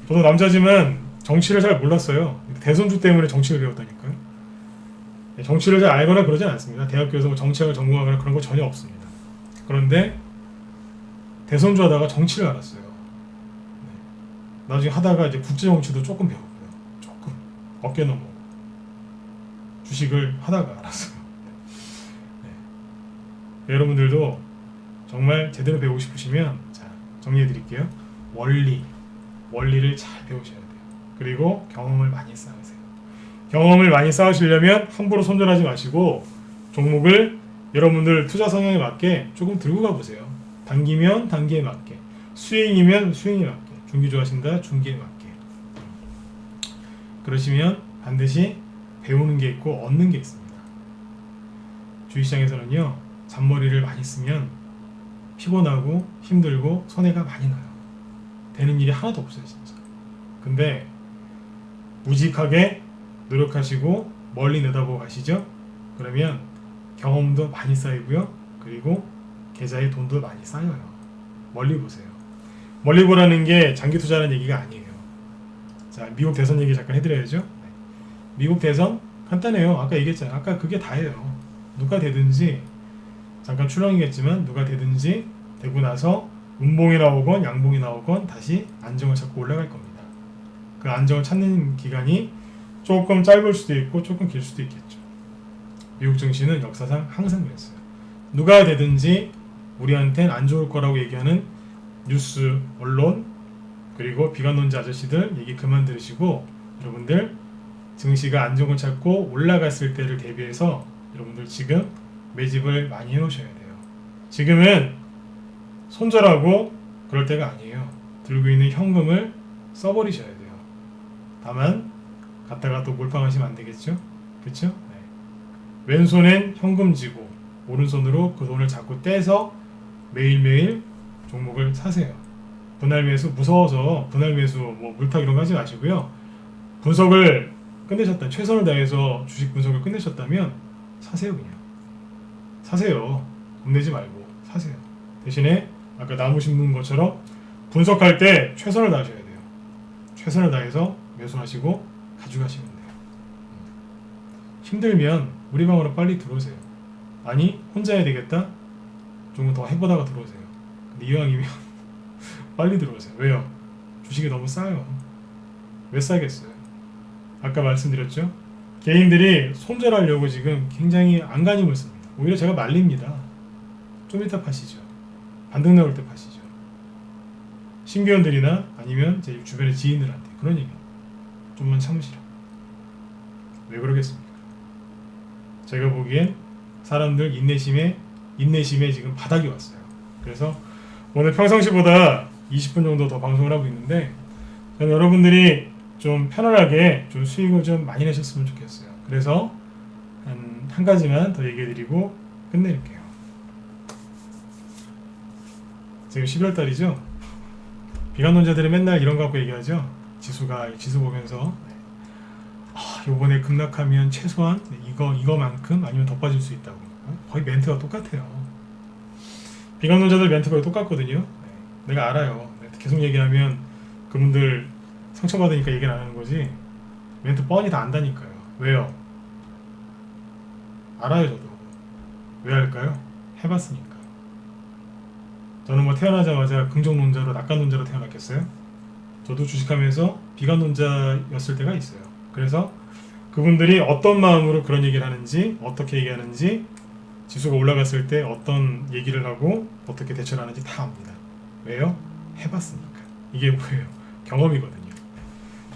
저도 남자지만 정치를 잘 몰랐어요. 대선주 때문에 정치를 배웠다니까요. 정치를 잘 알거나 그러진 않습니다. 대학교에서 뭐 정치학을 전공하거나 그런 거 전혀 없습니다. 그런데 대선주 하다가 정치를 알았어요. 나중에 하다가 이제 국제정치도 조금 배웠고요. 조금. 어깨 너머. 주식을 하다가 알았어요. 여러분들도 정말 제대로 배우고 싶으시면 자, 정리해 드릴게요. 원리를 잘 배우셔야 돼요. 그리고 경험을 많이 쌓으세요. 경험을 많이 쌓으시려면 함부로 손절하지 마시고 종목을 여러분들 투자 성향에 맞게 조금 들고 가보세요. 단기면 단기에 맞게, 스윙이면 스윙에 맞게, 중기 좋아하신다 중기에 맞게. 그러시면 반드시 배우는 게 있고 얻는 게 있습니다. 주식시장에서는요, 잔머리를 많이 쓰면 피곤하고 힘들고 손해가 많이 나요. 되는 일이 하나도 없어요, 진짜. 근데 무직하게 노력하시고 멀리 내다보고 가시죠? 그러면 경험도 많이 쌓이고요. 그리고 계좌에 돈도 많이 쌓여요. 멀리 보세요. 멀리 보라는 게 장기 투자라는 얘기가 아니에요. 자, 미국 대선 얘기 잠깐 해드려야죠. 미국 대선 간단해요. 아까 얘기했잖아요. 아까 그게 다예요. 누가 되든지 잠깐 출렁이겠지만 누가 되든지 되고 나서 음봉이 나오건 양봉이 나오건 다시 안정을 찾고 올라갈 겁니다. 그 안정을 찾는 기간이 조금 짧을 수도 있고 조금 길 수도 있겠죠. 미국 증시는 역사상 항상 그랬어요. 누가 되든지 우리한텐 안 좋을 거라고 얘기하는 뉴스, 언론, 그리고 비관론자 아저씨들 얘기 그만 들으시고 여러분들 증시가 안정을 찾고 올라갔을 때를 대비해서 여러분들 지금 매집을 많이 해놓으셔야 돼요. 지금은 손절하고 그럴 때가 아니에요. 들고 있는 현금을 써버리셔야 돼요. 다만 갔다가 또 몰빵하시면 안 되겠죠? 그쵸? 네. 왼손엔 현금 쥐고 오른손으로 그 돈을 자꾸 떼서 매일매일 종목을 사세요. 분할 매수 무서워서 분할 매수 뭐 물타기 이런 거 하지 마시고요. 분석을 끝내셨다, 최선을 다해서 주식 분석을 끝내셨다면 사세요. 그냥 사세요. 겁내지 말고 사세요. 대신에 아까 나무 심는 것처럼 분석할 때 최선을 다하셔야 돼요. 최선을 다해서 매수하시고 가져가시면 돼요. 힘들면 우리 방으로 빨리 들어오세요. 아니 혼자 해야 되겠다? 좀 더 해보다가 들어오세요. 근데 이왕이면 빨리 들어오세요. 왜요? 주식이 너무 싸요. 왜 싸겠어요? 아까 말씀드렸죠? 개인들이 손절하려고 지금 굉장히 안간힘을 씁니다. 오히려 제가 말립니다. 좀 이따 파시죠. 반등 나올 때 파시죠. 신규원들이나 아니면 제 주변의 지인들한테 그런 얘기. 좀만 참으시라. 왜 그러겠습니까? 제가 보기엔 사람들 인내심에 지금 바닥이 왔어요. 그래서 오늘 평상시보다 20분 정도 더 방송을 하고 있는데 저는 여러분들이 좀 편안하게 좀 수익을 좀 많이 내셨으면 좋겠어요. 그래서 한 가지만 더 얘기해드리고 끝낼게요. 지금 11월 달이죠. 비관론자들은 맨날 이런 거 갖고 얘기하죠. 지수 보면서 요번에 급락하면 최소한 이거만큼 아니면 더 빠질 수 있다고. 거의 멘트가 똑같아요. 비관론자들 멘트 거의 똑같거든요. 내가 알아요. 계속 얘기하면 그분들 상처받으니까 얘기를 안 하는 거지. 멘트 뻔히 다 안다니까요. 왜요? 알아요 저도. 왜 할까요? 해봤으니까. 저는 뭐 태어나자마자 긍정론자로 낙관론자로 태어났겠어요? 저도 주식하면서 비관론자였을 때가 있어요. 그래서 그분들이 어떤 마음으로 그런 얘기를 하는지, 어떻게 얘기하는지, 지수가 올라갔을 때 어떤 얘기를 하고 어떻게 대처를 하는지 다 압니다. 왜요? 해봤으니까. 이게 뭐예요? 경험이거든요.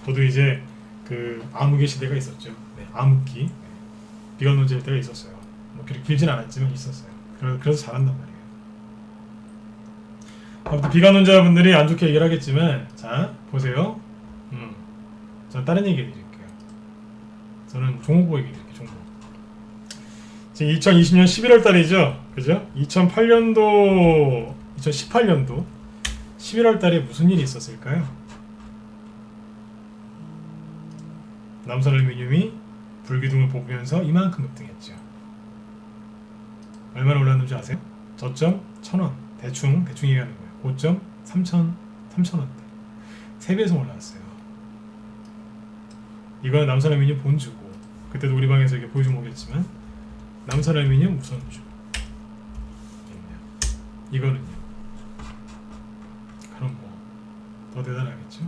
저도 이제 그 암흑의 시대가 있었죠. 암흑기. 비관론자일 때가 있었어요. 뭐 그렇게 길진 않았지만 있었어요. 그래서 잘한단 말이에요. 아무튼 비관론자분들이 안 좋게 얘기를 하겠지만, 자 보세요. 저는 다른 얘기 해드릴게요. 저는 종목 얘기 해드릴게요. 종목. 지금 2020년 11월 달이죠. 그죠? 2018년도 11월 달에 무슨 일이 있었을까요? 남선알루미늄이 불기둥을 뽑으면서 이만큼 급등했죠. 얼마나 올랐는지 아세요? 저점 1,000원. 대충 얘기하는 거예요. 고점 3,000원대. 3배 이상 올라왔어요. 이거는 남선알루미늄 본주고, 그때도 우리 방에서 이렇게 보여준 거겠지만 남선알루미늄 우선주. 이거는요. 그럼 뭐 더 대단하겠죠?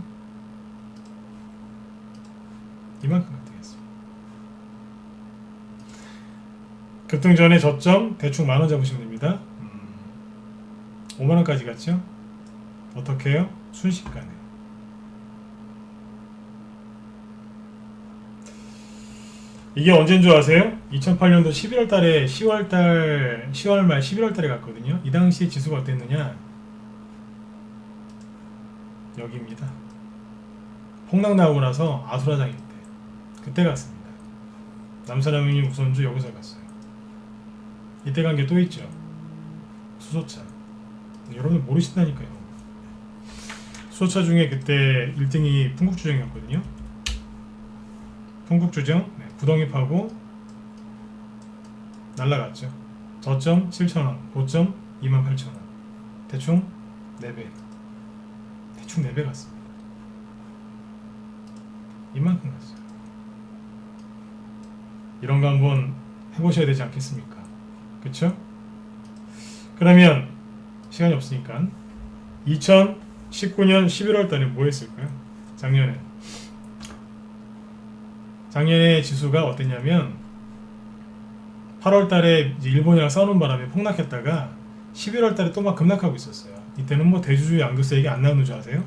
이만큼 급등했습니다. 급등 전에 저점 대충 10,000원 잡으시면 됩니다. 5만원까지 갔죠? 어떻게 해요? 순식간에. 이게 언제인 줄 아세요? 2008년도 11월 달에 10월 말 11월 달에 갔거든요. 이 당시에 지수가 어땠느냐? 여기입니다. 폭락 나오고 나서 아수라장일 때. 그때 갔습니다. 남선알루미늄 우선주 여기서 갔어요. 이때 간 게 또 있죠. 수소차. 여러분들 모르신다니까요. 수소차 중에 그때 1등이 풍국주정이었거든요. 풍국주정 부동이 파고 날라갔죠. 저점 7,000원, 고점 28,000원. 대충 4배. 대충 4배 갔습니다. 이만큼 갔어요. 이런 거 한번 해보셔야 되지 않겠습니까? 그쵸? 그러면 시간이 없으니까 2019년 11월 달에 뭐 했을까요? 작년에 지수가 어땠냐면 8월 달에 이제 일본이랑 싸우는 바람에 폭락했다가 11월 달에 또 막 급락하고 있었어요. 이때는 뭐 대주주 양도세 얘기 안 나오는 줄 아세요?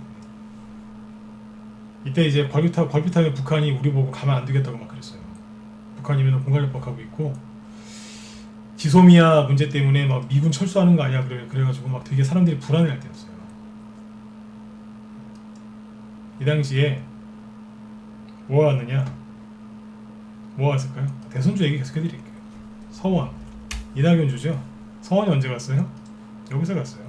이때 이제 걸핏하면 북한이 우리 보고 가만 안 두겠다고 막 그랬어요. 북한이면 공갈협박 하고 있고, 지소미아 문제 때문에 막 미군 철수하는 거 아니야 그래가지고 막 되게 사람들이 불안해할 때였어요. 이 당시에 뭐가 왔느냐? 뭐가 왔을까요? 대선주 얘기 계속 해드릴게요. 서원, 이낙연 주죠. 서원이 언제 갔어요? 여기서 갔어요.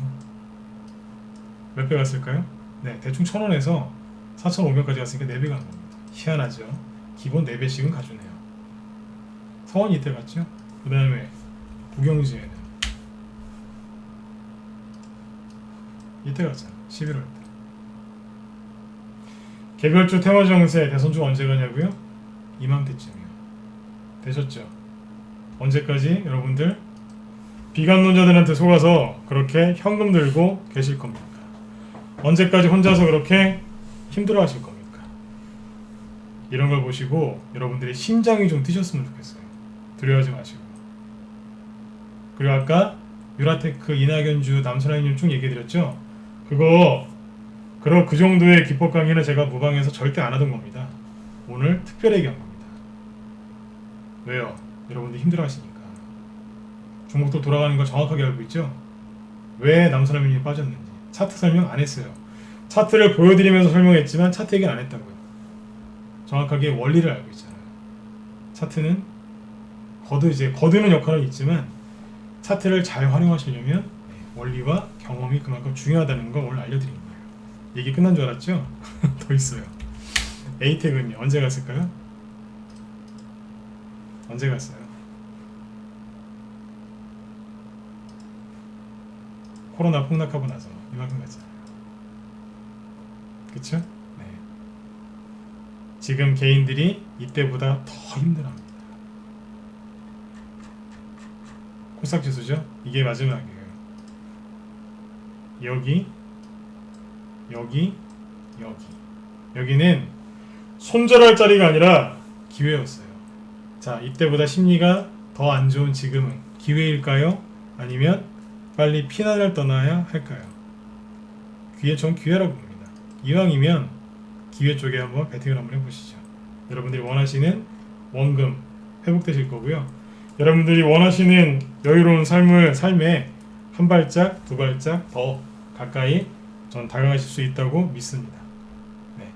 몇 배 갔을까요? 네, 대충 1,000원에서 4,500까지 갔으니까 4배 간 겁니다. 희한하죠? 기본 4배씩은 가주네요. 서원이 이때 갔죠? 그 다음에 부경지에는 이때 갔잖아. 11월 때. 개별주 테마정세 대선주 언제 가냐고요? 이맘때쯤이요. 되셨죠? 언제까지 여러분들 비관론자들한테 속아서 그렇게 현금 들고 계실 겁니까? 언제까지 혼자서 그렇게 힘들어 하실 겁니까? 이런 걸 보시고 여러분들의 심장이 좀 뛰셨으면 좋겠어요. 두려워하지 마시고. 그리고 아까 유라테크, 이낙연주, 남순환님 쭉 얘기해드렸죠? 그 정도의 기법 강의는 제가 무방에서 절대 안 하던 겁니다. 오늘 특별하게 한 겁니다. 왜요? 여러분들 힘들어 하시니까. 종목도 돌아가는 걸 정확하게 알고 있죠? 왜 남순환님이 빠졌는지. 차트 설명 안 했어요. 차트를 보여드리면서 설명했지만 차트 얘기는 안 했다고요. 정확하게 원리를 알고 있잖아요. 차트는 거두는 역할은 있지만 차트를 잘 활용하시려면 원리와 경험이 그만큼 중요하다는 걸 오늘 알려드린 거예요. 얘기 끝난 줄 알았죠? 더 있어요. 에이텍은요 언제 갔을까요? 언제 갔어요? 코로나 폭락하고 나서 이만큼 갔잖아요. 그쵸? 네. 지금 개인들이 이때보다 더 힘들어합니다. 코스닥 지수죠? 이게 마지막이에요. 여기는 손절할 자리가 아니라 기회였어요. 자, 이때보다 심리가 더 안 좋은 지금은 기회일까요? 아니면 빨리 피난을 떠나야 할까요? 전 기회라고 봅니다. 이왕이면 기회 쪽에 한번 배팅을 한번 해보시죠. 여러분들이 원하시는 원금 회복되실 거고요. 여러분들이 원하시는 여유로운 삶에 한 발짝, 두 발짝 더 가까이 전 다가가실 수 있다고 믿습니다. 네.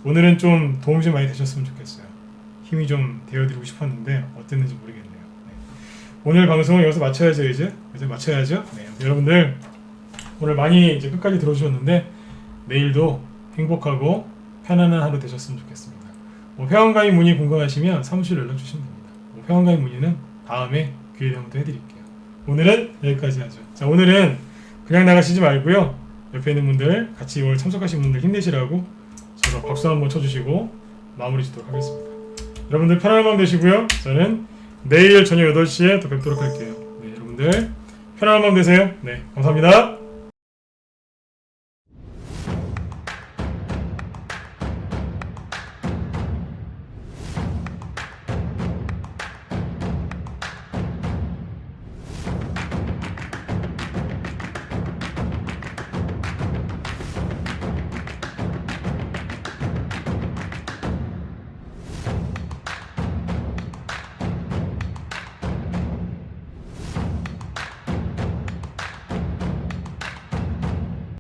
오늘은 좀 도움 좀 많이 되셨으면 좋겠어요. 힘이 좀 되어드리고 싶었는데 어땠는지 모르겠네요. 네. 오늘 방송은 여기서 마쳐야죠. 이제 마쳐야죠. 네. 여러분들 오늘 많이 이제 끝까지 들어주셨는데 내일도 행복하고 편안한 하루 되셨으면 좋겠습니다. 회원가입 문의 궁금하시면 사무실 연락 주시면 됩니다. 회원가입 문의는 다음에 기회 되면 또 해드릴게요. 오늘은 여기까지 하죠. 자, 오늘은 그냥 나가시지 말고요. 옆에 있는 분들, 같이 오늘 참석하신 분들 힘내시라고 제가 박수 한번 쳐주시고 마무리 짓도록 하겠습니다. 여러분들 편안한 밤 되시고요. 저는 내일 저녁 8시에 또 뵙도록 할게요. 네, 여러분들 편안한 밤 되세요. 네, 감사합니다.